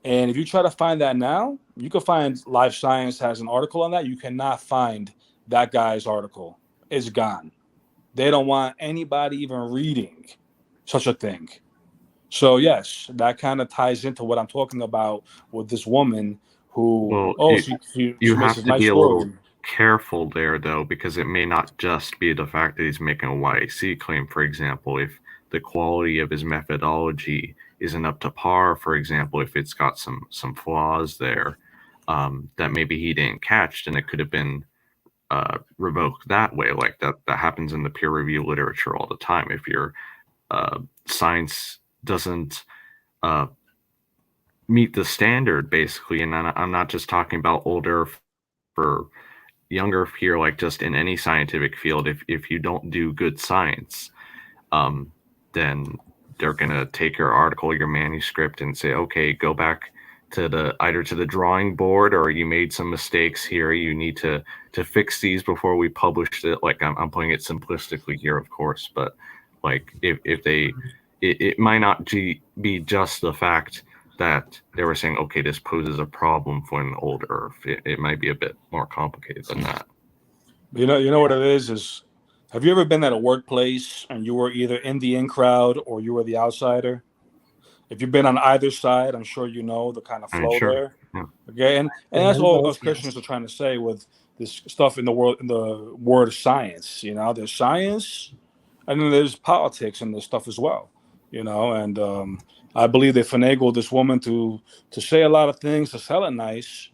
And if you try to find that now, you can find Live Science has an article on that. You cannot find that guy's article. It's gone. They don't want anybody even reading such a thing. So yes, that kind of ties into what I'm talking about with this woman who, Well, she you makes have this to nice be a story. little careful there, though, because it may not just be the fact that he's making a YAC claim. For example, if the quality of his methodology isn't up to par, for example, if it's got some flaws there that maybe he didn't catch, then it could have been revoked that way. Like that happens in the peer review literature all the time. If your science doesn't meet the standard, basically, and I'm not just talking about older for younger here, like just in any scientific field, if you don't do good science, then they're gonna take your article, your manuscript, and say, okay, go back to either to the drawing board, or you made some mistakes here. You need to fix these before we publish it. Like I'm putting it simplistically here, of course, but like if they, it might not be just the fact that they were saying, okay, this poses a problem for an older Earth. It might be a bit more complicated than that. You know what it is have you ever been at a workplace and you were either in the in crowd or you were the outsider? If you've been on either side, I'm sure you know the kind of I'm flow sure. there. Yeah. Okay, and Been that's in all both, us Christians yes. are trying to say with this stuff in the word of science. You know, there's science, and then there's politics and this stuff as well. You know, and I believe they finagled this woman to say a lot of things, to sell it nice,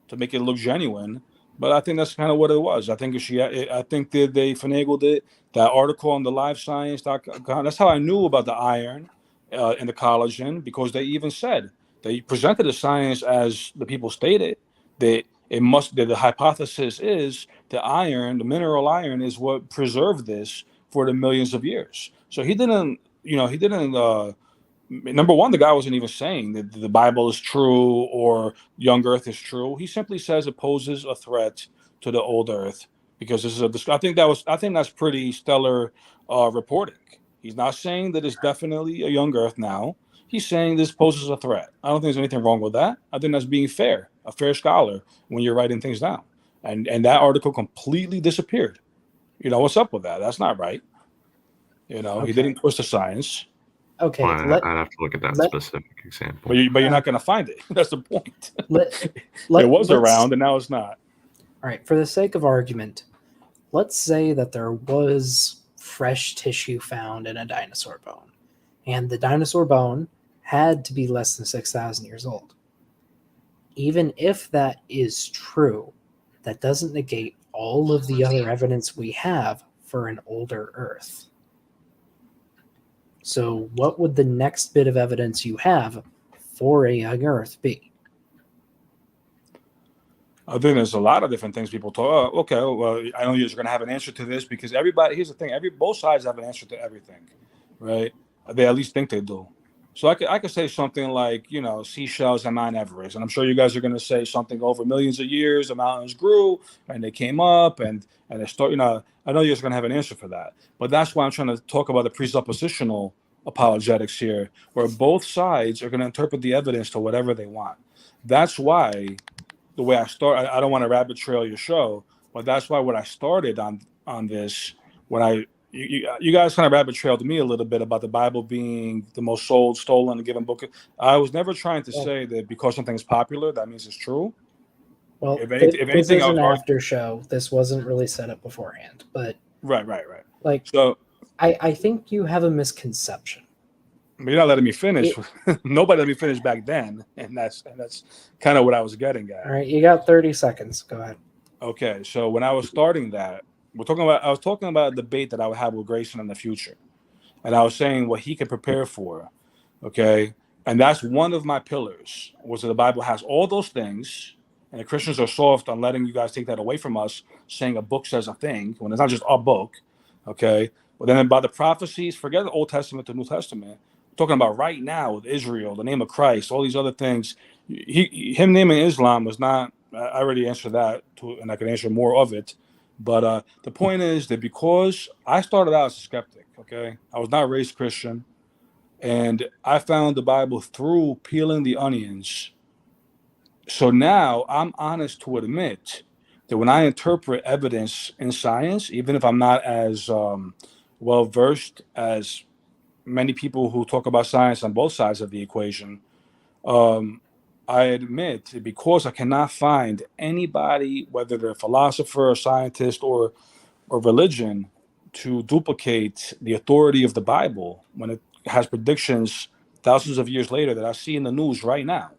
to make it look genuine. But I think that's kind of what it was. I think that they finagled it. That article on the LiveScience.com. That's how I knew about the iron and the collagen, because they even said they presented the science as the people stated that the hypothesis is the iron, the mineral iron, is what preserved this for the millions of years. So he didn't. Number one, the guy wasn't even saying that the Bible is true or young Earth is true. He simply says it poses a threat to the old Earth because this is I think that's pretty stellar reporting. He's not saying that it's definitely a young Earth now. He's saying this poses a threat. I don't think there's anything wrong with that. I think that's being fair, a fair scholar when you're writing things down. And that article completely disappeared. What's up with that? That's not right. He didn't twist the science. Okay, Well, I'd have to look at that specific example. But you're not going to find it. That's the point. It was let's- around, and now it's not. All right, for the sake of argument, let's say that there was fresh tissue found in a dinosaur bone, and the dinosaur bone had to be less than 6,000 years old. Even if that is true, that doesn't negate all of the other evidence we have for an older Earth. So what would the next bit of evidence you have for a young Earth be? I think there's a lot of different things people talk. Okay, well, I know you're going to have an answer to this because here's the thing, both sides have an answer to everything, right? They at least think they do. So I could say something like, seashells and Mount Everest, and I'm sure you guys are going to say something over millions of years, the mountains grew and they came up and they start, I know you're going to have an answer for that, but that's why I'm trying to talk about the presuppositional apologetics here, where both sides are going to interpret the evidence to whatever they want. That's why the way I start, I don't want to rabbit trail your show, but that's why when I started on this, when you guys kind of rabbit trailed me a little bit about the Bible being the most sold, stolen, given book. I was never trying to say that because something's popular, that means it's true. Well, if this anything, is an after show. This wasn't really set up beforehand, but right. Like, So I think you have a misconception. But you're not letting me finish. Nobody let me finish back then, and that's kind of what I was getting at. All right, you got 30 seconds. Go ahead. Okay, so when I was starting that, I was talking about a debate that I would have with Grayson in the future, and I was saying what he could prepare for. Okay, and that's one of my pillars, was that the Bible has all those things, and the Christians are soft on letting you guys take that away from us, saying a book says a thing when it's not just a book. Okay, but then about the prophecies, forget the Old Testament to New Testament. Talking about right now with Israel, the name of Christ, all these other things. Him naming Islam was not. I already answered that, and I can answer more of it. But the point is that because I started out as a skeptic, okay, I was not raised Christian, and I found the Bible through peeling the onions. So now I'm honest to admit that when I interpret evidence in science, even if I'm not as well versed as many people who talk about science on both sides of the equation, I admit, because I cannot find anybody, whether they're a philosopher, or scientist, or religion, to duplicate the authority of the Bible when it has predictions thousands of years later that I see in the news right now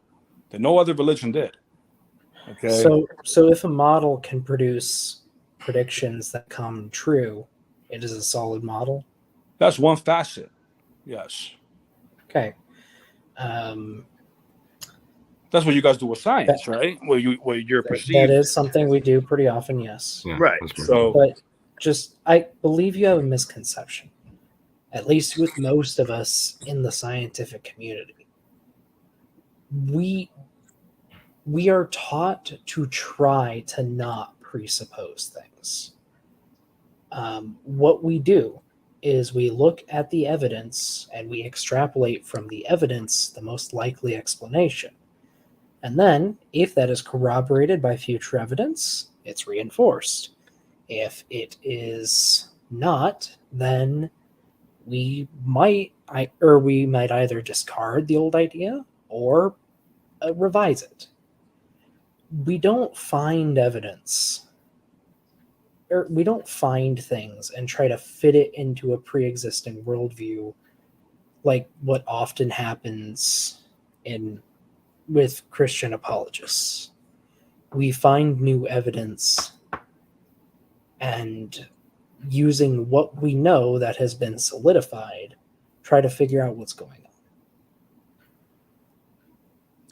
that no other religion did. Okay. So if a model can produce predictions that come true, it is a solid model. That's one facet. Yes. Okay. That's what you guys do with science, right? Where you're perceived. That is something we do pretty often, yes. Yeah, Right. So, but I believe you have a misconception, at least with most of us in the scientific community. We are taught to try to not presuppose things. What we do is we look at the evidence and we extrapolate from the evidence the most likely explanation. And then, if that is corroborated by future evidence, it's reinforced. If it is not, then we might either discard the old idea or revise it. We don't find evidence, or we don't find things and try to fit it into a pre-existing worldview like what often happens with Christian apologists. We find new evidence and, using what we know that has been solidified, try to figure out what's going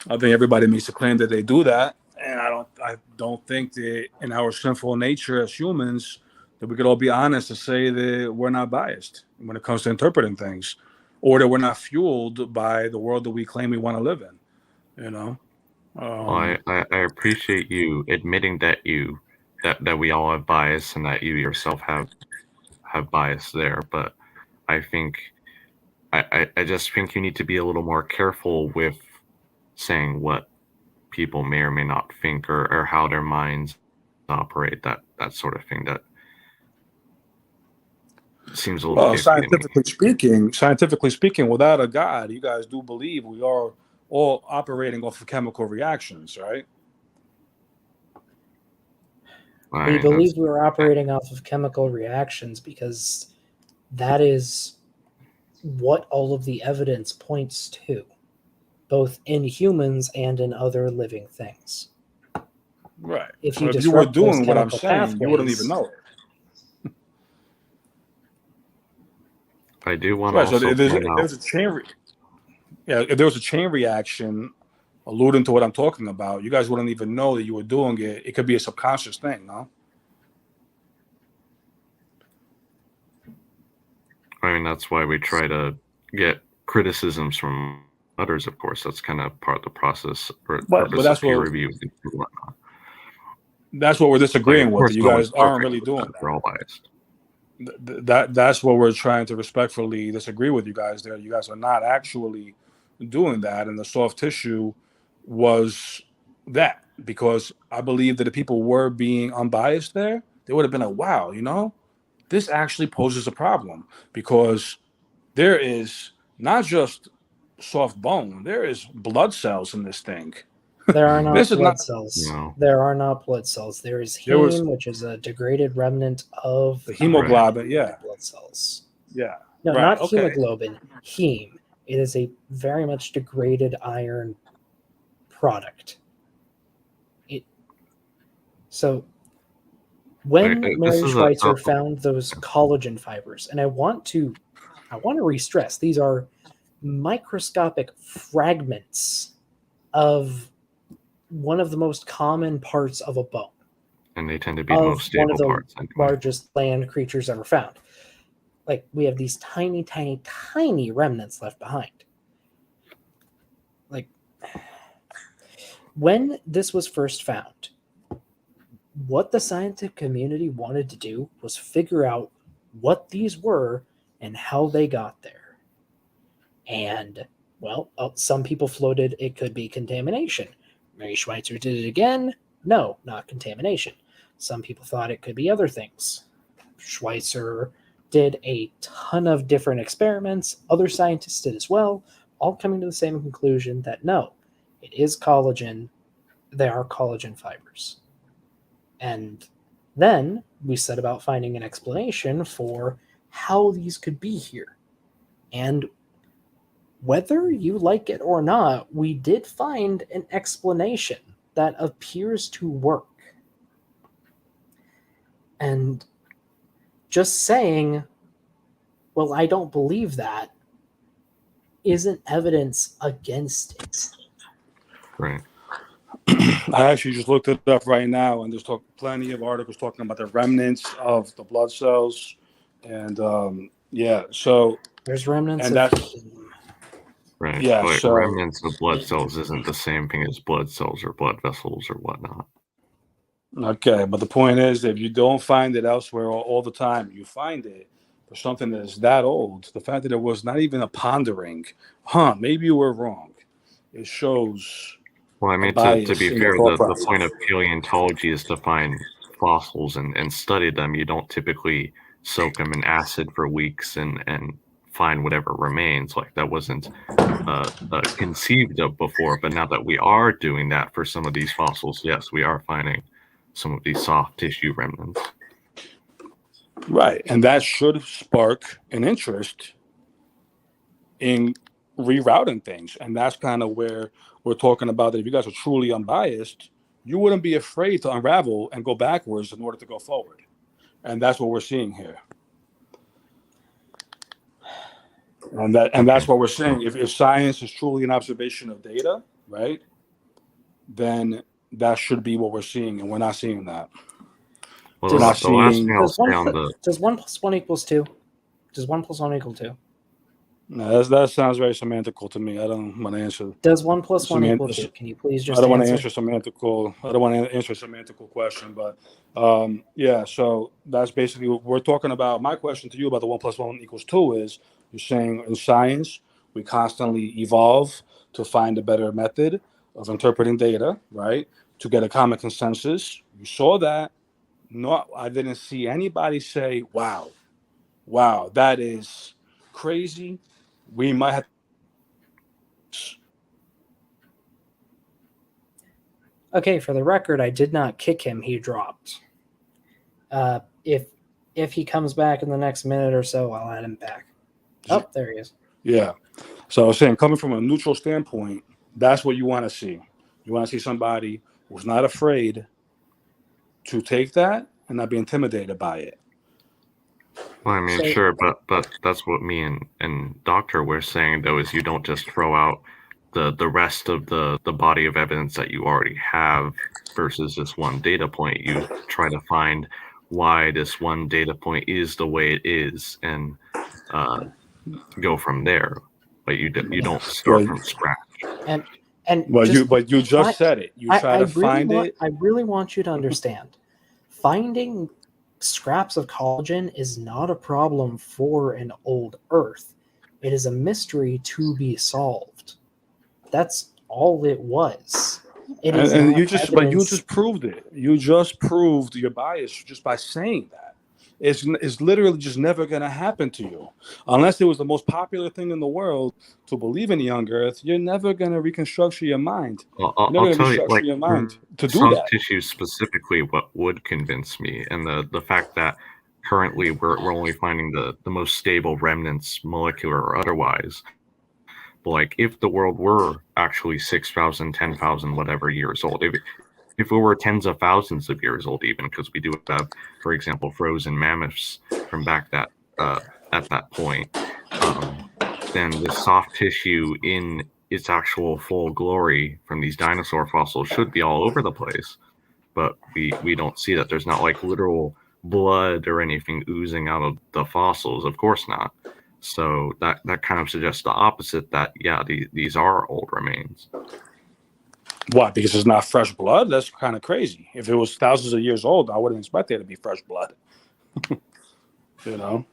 on. I think everybody makes a claim that they do that, and I don't think that in our sinful nature as humans that we could all be honest to say that we're not biased when it comes to interpreting things, or that we're not fueled by the world that we claim we want to live in. You know. Well, I appreciate you admitting that that we all have bias and that you yourself have bias there, but I think I just think you need to be a little more careful with saying what people may or may not think or how their minds operate, that sort of thing. That seems a little scientifically speaking, without a God, you guys do believe we are all operating off of chemical reactions, right? We believe we were operating off of chemical reactions because that is what all of the evidence points to, both in humans and in other living things. Right. If you, if you were doing what I'm saying, you wouldn't even know it. I do want to also if there's a chain. If there was a chain reaction alluding to what I'm talking about, you guys wouldn't even know that you were doing it. It could be a subconscious thing, no? I mean, that's why we try to get criticisms from others, of course. That's kind of part of the process or purpose of peer review and whatnot. That's what we're disagreeing with. You guys aren't really doing that. We're all biased. That's what we're trying to respectfully disagree with you guys there. You guys are not actually doing that, and the soft tissue was that, because I believe that if people were being unbiased there, they would have been like, wow, this actually poses a problem, because there is not just soft bone, there is blood cells in this thing. There are not blood cells. No. There are not blood cells. There is heme, which is a degraded remnant of the hemoglobin, blood cells. Yeah. No, not hemoglobin, heme. It is a very much degraded iron product. So when Mary Schweitzer found those collagen fibers, and I want to re-stress, these are microscopic fragments of one of the most common parts of a bone. And they tend to be the most stable parts. One of the largest land creatures ever found. Like, we have these tiny, tiny, tiny remnants left behind. Like, when this was first found, what the scientific community wanted to do was figure out what these were and how they got there. And, well, some people floated it could be contamination. Mary Schweitzer did it again. No, not contamination. Some people thought it could be other things. Schweitzer did a ton of different experiments. Other scientists did as well, all coming to the same conclusion that no, it is collagen. They are collagen fibers. And then we set about finding an explanation for how these could be here. And whether you like it or not, we did find an explanation that appears to work. And just saying, well, I don't believe that, isn't evidence against it. Right. I actually just looked it up right now, and there's plenty of articles talking about the remnants of the blood cells, and so there's remnants, and that's right. Yeah, But so remnants of blood cells isn't the same thing as blood cells or blood vessels or whatnot. okay. But the point is, if you don't find it elsewhere all the time, you find it for something that is that old. The fact that it was not even a pondering, maybe you were wrong. It shows. Well, I mean, to be fair, the point of paleontology is to find fossils and study them. You don't typically soak them in acid for weeks and find whatever remains. Like, that wasn't conceived of before. But now that we are doing that for some of these fossils, yes, we are finding some of these soft tissue remnants. Right, and that should spark an interest in rerouting things, and that's kind of where we're talking about that. If you guys are truly unbiased, you wouldn't be afraid to unravel and go backwards in order to go forward, and that's what we're seeing here. And that's what we're saying. If science is truly an observation of data, right, then that should be what we're seeing, and we're not seeing that. Well, the last thing I'll say on does 1 + 1 = 2? Does 1 + 1 = 2? No, that sounds very semantical to me. I don't want to answer. Does 1 + 1 = 2? Can you please just? I don't want to answer semantical. I don't want to answer a semantical question, but yeah. So that's basically what we're talking about. My question to you about the 1 + 1 = 2 is: you're saying in science we constantly evolve to find a better method of interpreting data, right? To get a common consensus. You saw that. No, I didn't see anybody say, "Wow, that is crazy." We might have. Okay, for the record, I did not kick him. He dropped. If he comes back in the next minute or so, I'll add him back. Oh, there he is. Yeah. So I was saying, coming from a neutral standpoint, that's what you want to see. You want to see somebody who's not afraid to take that and not be intimidated by it. Well, I mean, sure, but that's what me and Doctor were saying, though, is you don't just throw out the rest of the body of evidence that you already have versus this one data point. You try to find why this one data point is the way it is and go from there. But you don't start from scratch. But you just said it. You try to find it. I really want you to understand. Finding scraps of collagen is not a problem for an old Earth. It is a mystery to be solved. That's all it was. You just proved it. You just proved your bias just by saying that. It's literally just never going to happen to you. Unless it was the most popular thing in the world to believe in a young Earth, you're never going to reconstruct your mind. Well, I'll tell you, like, your mind to do soft that. tissue specifically, what would convince me, and the fact that currently we're only finding the most stable remnants, molecular or otherwise. But like, if the world were actually 6,000, 10,000, whatever years old, if we were tens of thousands of years old, even, because we do have, for example, frozen mammoths from back at that point, then the soft tissue in its actual full glory from these dinosaur fossils should be all over the place. But we don't see that. There's not like literal blood or anything oozing out of the fossils. Of course not. So that kind of suggests the opposite, that, yeah, these are old remains. What? Because it's not fresh blood? That's kind of crazy. If it was thousands of years old, I wouldn't expect there to be fresh blood. You know,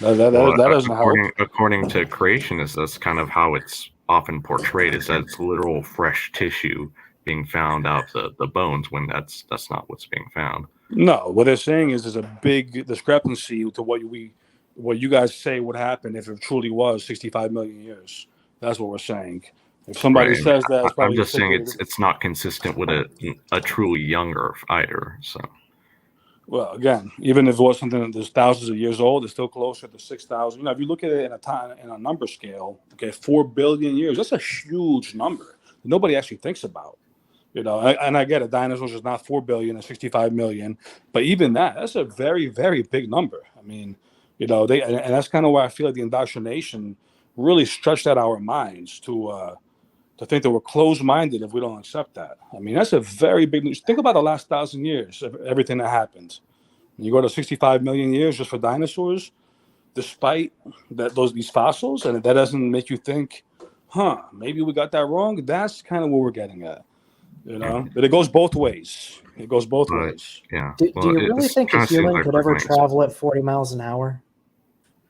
that doesn't help. According to creationists, that's kind of how it's often portrayed, is that it's literal fresh tissue being found out the bones, when that's not what's being found. No, what they're saying is there's a big discrepancy to what we what you guys say would happen if it truly was 65 million years. That's what we're saying. If somebody Right. says that, it's I'm probably just saying figured. it's not consistent with a truly young Earth either. So Well, again, even if it was something that's thousands of years old, it's still closer to 6,000. You know, if you look at it in a number scale, okay, 4 billion years, that's a huge number that nobody actually thinks about. You know, and I get it, dinosaurs is not 4 billion and 65 million, but even that's a very, very big number. I mean, you know, and that's kind of why I feel like the indoctrination really stretched out our minds to think that we're closed-minded if we don't accept that. I mean, that's a very big news. Think about the last 1,000 years of everything that happened. You go to 65 million years just for dinosaurs, despite these fossils, and that doesn't make you think, maybe we got that wrong. That's kind of what we're getting at, you know. But it goes both ways. It goes both ways. Yeah. Do you really think a human could ever travel at 40 miles an hour?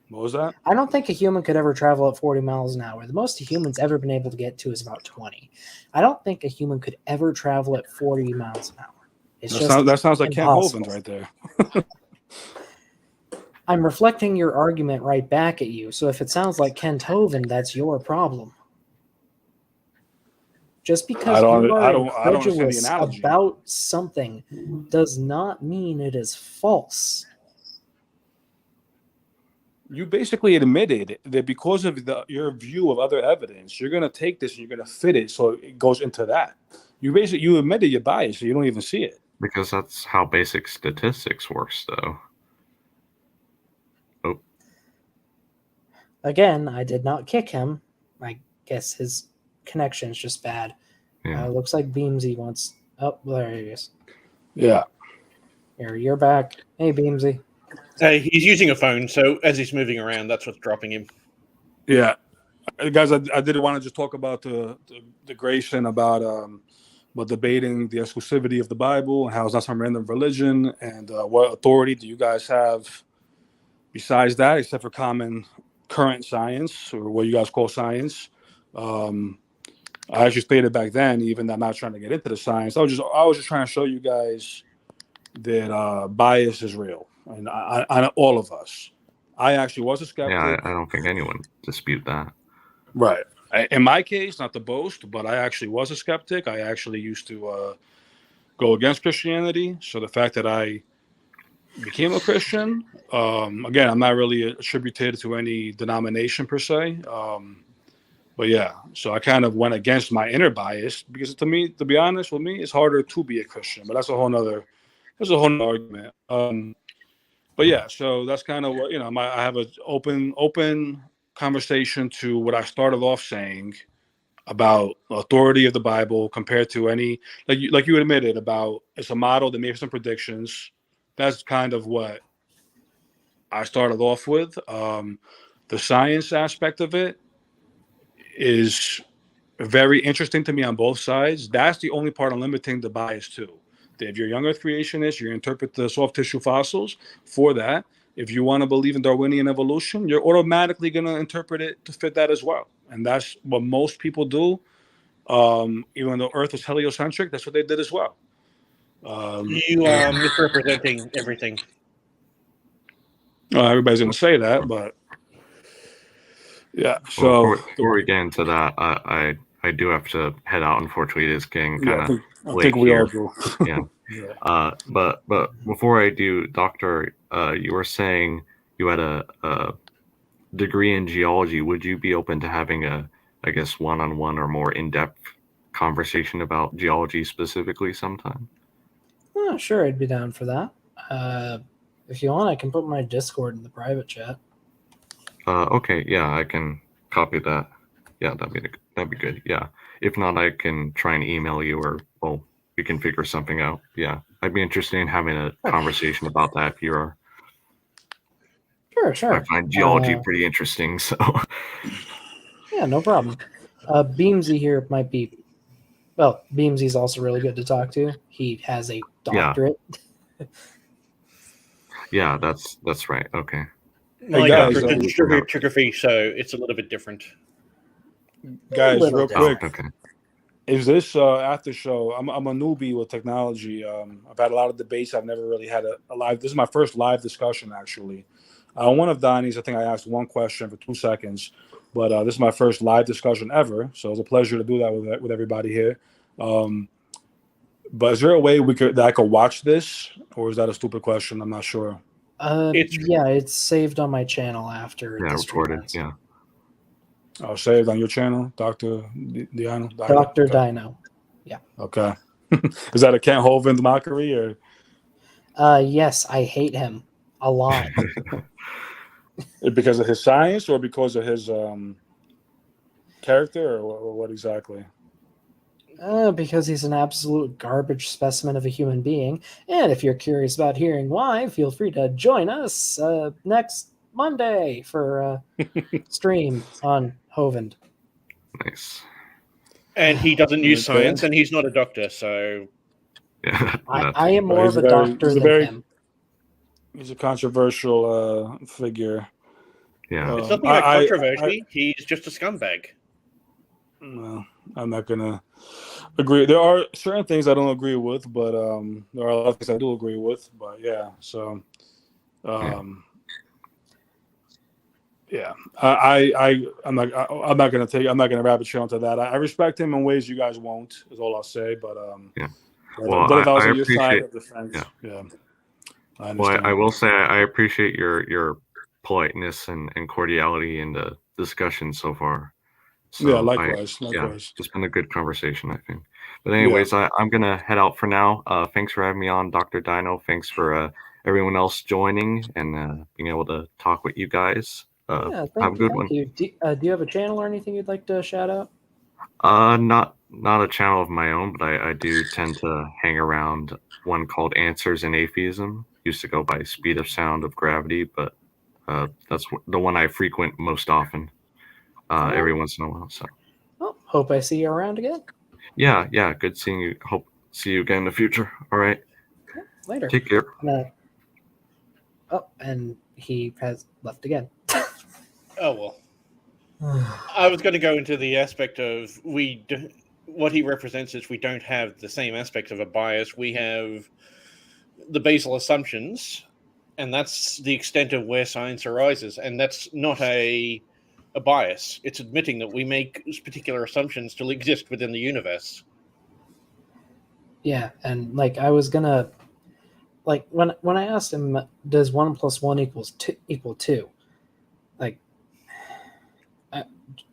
What was that? I don't think a human could ever travel at 40 miles an hour. The most a human's ever been able to get to is about 20. I don't think a human could ever travel at 40 miles an hour. That sounds like impossible. Kent Hovind's right there. I'm reflecting your argument right back at you. So if it sounds like Kent Hovind, that's your problem. Just because you are incredulous about something does not mean it is false. You basically admitted that because of your view of other evidence, you're going to take this and you're going to fit it so it goes into that. You admitted your bias, so you don't even see it. Because that's how basic statistics works, though. Oh. Again, I did not kick him. I guess his connection's just bad. Yeah. Looks like Beamsy wants... Oh, there he is. Yeah. Here, you're back. Hey, Beamsy. He's using a phone, so as he's moving around, that's what's dropping him. Yeah. Guys, I did want to just talk about the Grayson about debating the exclusivity of the Bible and how it's not some random religion, and what authority do you guys have besides that, except for common current science, or what you guys call science. I actually stated back then, even though I'm not trying to get into the science, I was just trying to show you guys that bias is real, and on all of us. I actually was a skeptic. Yeah, I don't think anyone dispute that. Right. In my case, not to boast, but I actually was a skeptic. I actually used to go against Christianity. So the fact that I became a Christian, again, I'm not really attributed to any denomination per se. But yeah, so I kind of went against my inner bias because to me, to be honest with me, it's harder to be a Christian. But that's a whole nother argument. But yeah, so that's kind of what, I have an open conversation to what I started off saying about authority of the Bible compared to any, like you admitted about, it's a model that made some predictions. That's kind of what I started off with. The science aspect of it is very interesting to me on both sides. That's the only part I'm limiting the bias to. If you're a young Earth creationist, you interpret the soft tissue fossils for that. If you want to believe in Darwinian evolution, you're automatically going to interpret it to fit that as well. And that's what most people do. Even though Earth is heliocentric, that's what they did as well. You are misrepresenting everything. Everybody's going to say that, but yeah. So before we get into that, I do have to head out. Unfortunately, it is getting kind of I late think we here. all do. Yeah. Yeah. But before I do, Doctor, you were saying you had a degree in geology. Would you be open to having I guess, one-on-one or more in-depth conversation about geology specifically sometime? Oh, sure, I'd be down for that. If you want, I can put my Discord in the private chat. Okay, yeah, I can copy that. Yeah, that'd be good. Yeah. If not, I can try and email you, or we can figure something out. Yeah, I'd be interested in having a conversation about that if you are. Sure. I find geology pretty interesting, so. Yeah, no problem. Beamsy here might be. Well, Beamsy's also really good to talk to. He has a doctorate. Yeah, that's right. Okay. My doctorate in stratigraphy, so it's a little bit different. Guys, real quick. Okay. Is this after show? I'm a newbie with technology. I've had a lot of debates. I've never really had a live. This is my first live discussion, actually. One of Donnie's, I think I asked one question for 2 seconds, but this is my first live discussion ever, so it's a pleasure to do that with everybody here. But is there a way that I could watch this, or is that a stupid question? I'm not sure. It's saved on my channel after the stream recorded. ends. Yeah. Oh, saved on your channel, Dr. Dino? Dr. Dino. Yeah. Okay. Is that a Kent Hovind mockery, or? Yes, I hate him a lot. Because of his science, or because of his character, or what exactly? Because he's an absolute garbage specimen of a human being. And if you're curious about hearing why, feel free to join us next Monday for stream on Hovind. Nice. And he doesn't use Okay. science, and he's not a doctor, so... Yeah. I am more of a doctor than him. He's a controversial figure. Yeah. It's nothing like controversy. He's just a scumbag. No, I'm not going to agree. There are certain things I don't agree with, but there are a lot of things I do agree with. But yeah, so... Yeah, I'm not gonna rabbit trail into that. I respect him in ways you guys won't. Is all I'll say. But Well, if I was I on your side appreciate. of the fence, Yeah. I Well, understand. I will say I appreciate your politeness and cordiality in the discussion so far. So yeah, likewise. Yeah, it's been a good conversation, I think. But anyways, I'm gonna head out for now. Thanks for having me on, Dr. Dino. Thanks for everyone else joining and being able to talk with you guys. Have a good one. Thank you. Do you have a channel or anything you'd like to shout out? Not a channel of my own, but I do tend to hang around one called Answers in Atheism. Used to go by Speed of Sound of Gravity, but that's the one I frequent most often. Every once in a while. So. Well, hope I see you around again. Yeah. Good seeing you. Hope see you again in the future. All right. Okay, later. Take care. And he has left again. Oh, well. I was going to go into the aspect of what he represents is we don't have the same aspect of a bias. We have the basal assumptions, and that's the extent of where science arises. And that's not a bias. It's admitting that we make particular assumptions to exist within the universe. Yeah, and I was gonna when I asked him, does 1 + 1 equal 2?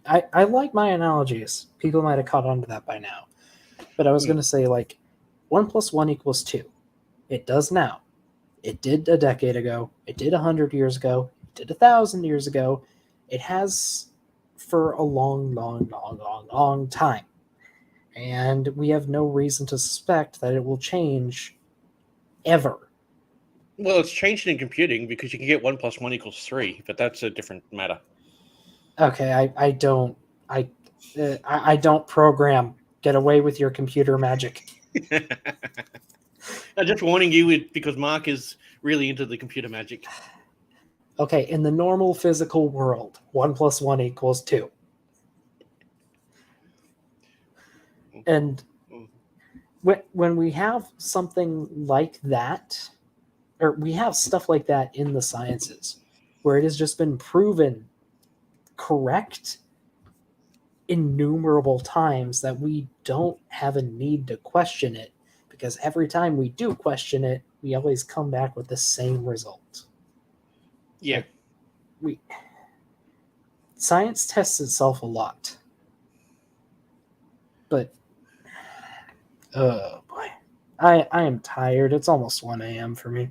I like my analogies. People might have caught on to that by now. But I was going to say, 1 + 1 = 2. It does now. It did a decade ago. It did 100 years ago. It did 1,000 years ago. It has for a long, long, long, long, long time. And we have no reason to suspect that it will change ever. Well, it's changed in computing because you can get 1 + 1 = 3, but that's a different matter. Okay, I don't program. Get away with your computer magic. I'm just warning you because Mark is really into the computer magic. Okay, in the normal physical world, 1 + 1 = 2. And when we have something like that, or we have stuff like that in the sciences, where it has just been proven correct innumerable times that we don't have a need to question it, because every time we do question it, we always come back with the same result. Yeah. Science tests itself a lot. But oh boy. I am tired. It's almost 1 a.m. for me.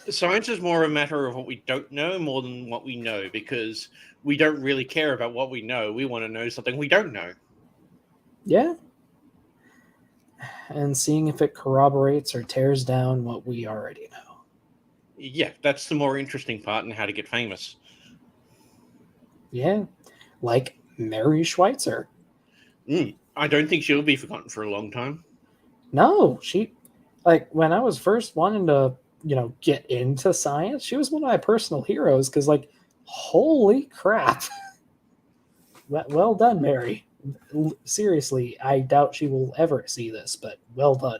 Science is more a matter of what we don't know more than what we know, because we don't really care about what we know. We want to know something we don't know. Yeah. And seeing if it corroborates or tears down what we already know. Yeah, that's the more interesting part in how to get famous. Yeah. Like Mary Schweitzer. I don't think she'll be forgotten for a long time. No, she, when I was first wanting to, get into science, she was one of my personal heroes, because, holy crap. Well done, Mary. Seriously, I doubt she will ever see this, but well done.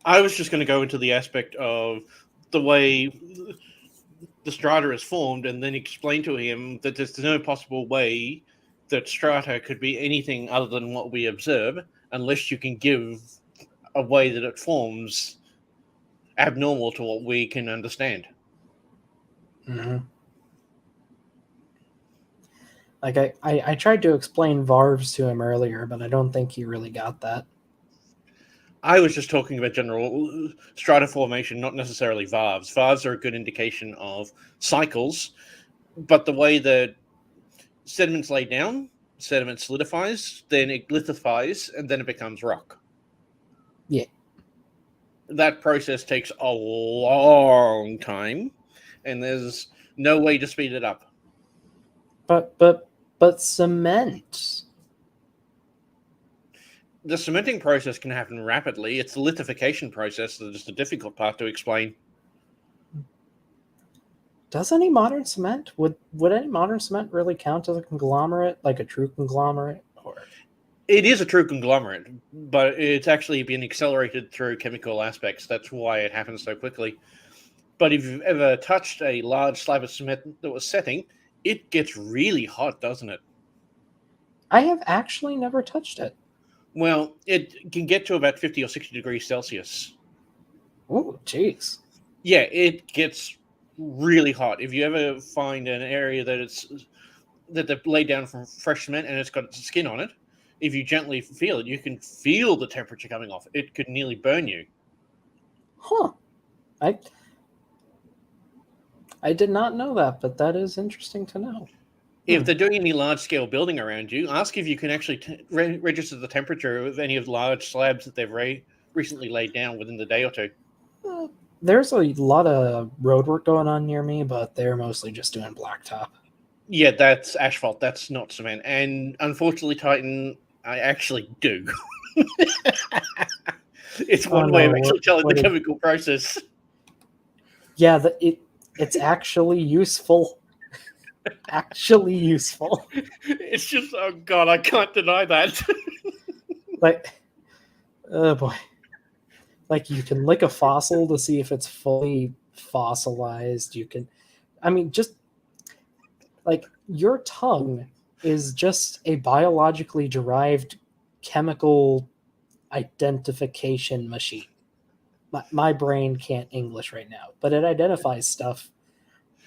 I was just going to go into the aspect of the way the strata is formed, and then explain to him that there's no possible way that strata could be anything other than what we observe, unless you can give a way that it forms abnormal to what we can understand. Mm-hmm. Like I tried to explain varves to him earlier, but I don't think he really got that. I was just talking about general strata formation, not necessarily varves. Varves are a good indication of cycles, but the way that sediments lay down, sediment solidifies, then it lithifies, and then it becomes rock. Yeah. That process takes a long time, and there's no way to speed it up. But cement. The cementing process can happen rapidly. It's the lithification process that is the difficult part to explain. Does any modern cement would any modern cement really count as a conglomerate, like a true conglomerate? Or it is a true conglomerate, but it's actually been accelerated through chemical aspects. That's why it happens so quickly. But if you've ever touched a large slab of cement that was setting, it gets really hot, doesn't it? I have actually never touched it. Well, it can get to about 50 or 60 degrees Celsius. Oh, jeez. Yeah, it gets really hot. If you ever find an area that they've laid down from fresh cement and it's got skin on it, if you gently feel it, you can feel the temperature coming off. It could nearly burn you. Huh. I did not know that, but that is interesting to know. If they're doing any large-scale building around you, ask if you can actually register the temperature of any of the large slabs that they've recently laid down within the day or two. There's a lot of road work going on near me, but they're mostly just doing blacktop. Yeah, that's asphalt. That's not cement. And unfortunately, Titan, I actually do. It's one way of actually telling the chemical process. Yeah, it's actually useful. Actually useful. It's just, oh god, I can't deny that. Like, oh boy. Like, you can lick a fossil to see if it's fully fossilized. You can, I mean, just like your tongue is just a biologically derived chemical identification machine. My brain can't English right now, but it identifies stuff.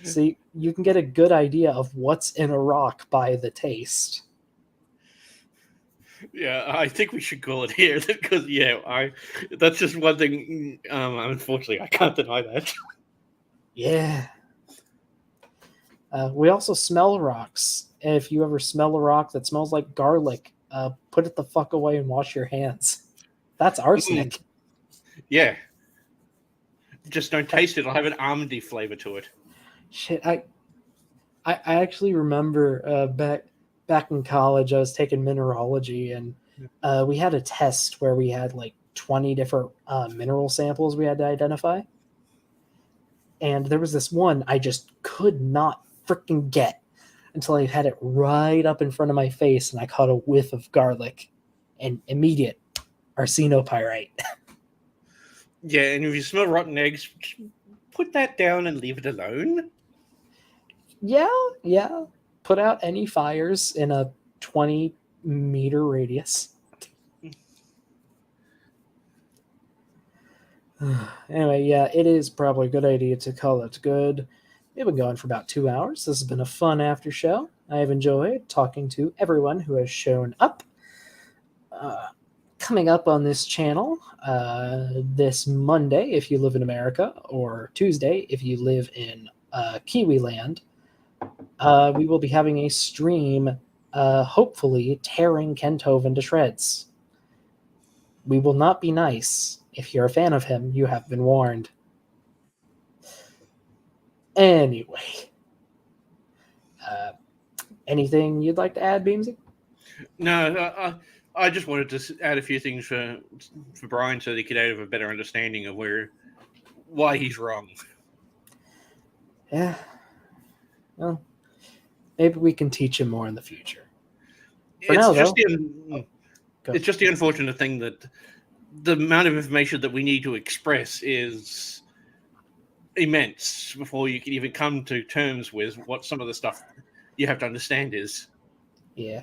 So you can get a good idea of what's in a rock by the taste. Yeah, I think we should call it here because that's just one thing. Unfortunately, I can't deny that. Yeah. We also smell rocks. If you ever smell a rock that smells like garlic, put it the fuck away and wash your hands. That's arsenic. Yeah. Just don't taste it. It'll have an almondy flavor to it. Shit, I actually remember back in college, I was taking mineralogy, and we had a test where we had like 20 different mineral samples we had to identify. And there was this one I just could not freaking get until I had it right up in front of my face, and I caught a whiff of garlic and immediate arsenopyrite. Yeah, and if you smell rotten eggs, put that down and leave it alone. Yeah. Put out any fires in a 20-meter radius. Anyway, yeah, it is probably a good idea to call it good. We've been going for about 2 hours. This has been a fun after show. I have enjoyed talking to everyone who has shown up. Coming up on this channel this Monday, if you live in America, or Tuesday, if you live in Kiwi land, we will be having a stream, hopefully tearing Kenthoven to shreds. We will not be nice. If you're a fan of him, you have been warned. Anyway. Anything you'd like to add, Beamsy? No, I just wanted to add a few things for Brian so that he could have a better understanding of why he's wrong. Yeah. Well, maybe we can teach him more in the future. It's just the unfortunate thing that the amount of information that we need to express is immense before you can even come to terms with what some of the stuff you have to understand is. Yeah.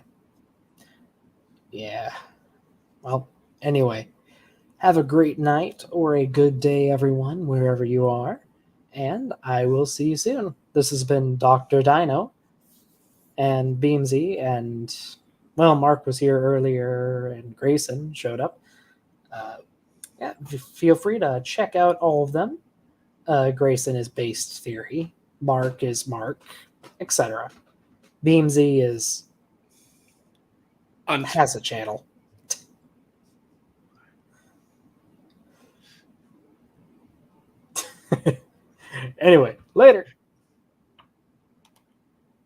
Yeah. Well, anyway, have a great night or a good day, everyone, wherever you are. And I will see you soon. This has been Dr. Dino and Beamsy, and, well, Mark was here earlier and Grayson showed up. Yeah, feel free to check out all of them. Grayson is Based Theory. Mark is Mark, etc. Beamsy is has a channel. Anyway, later.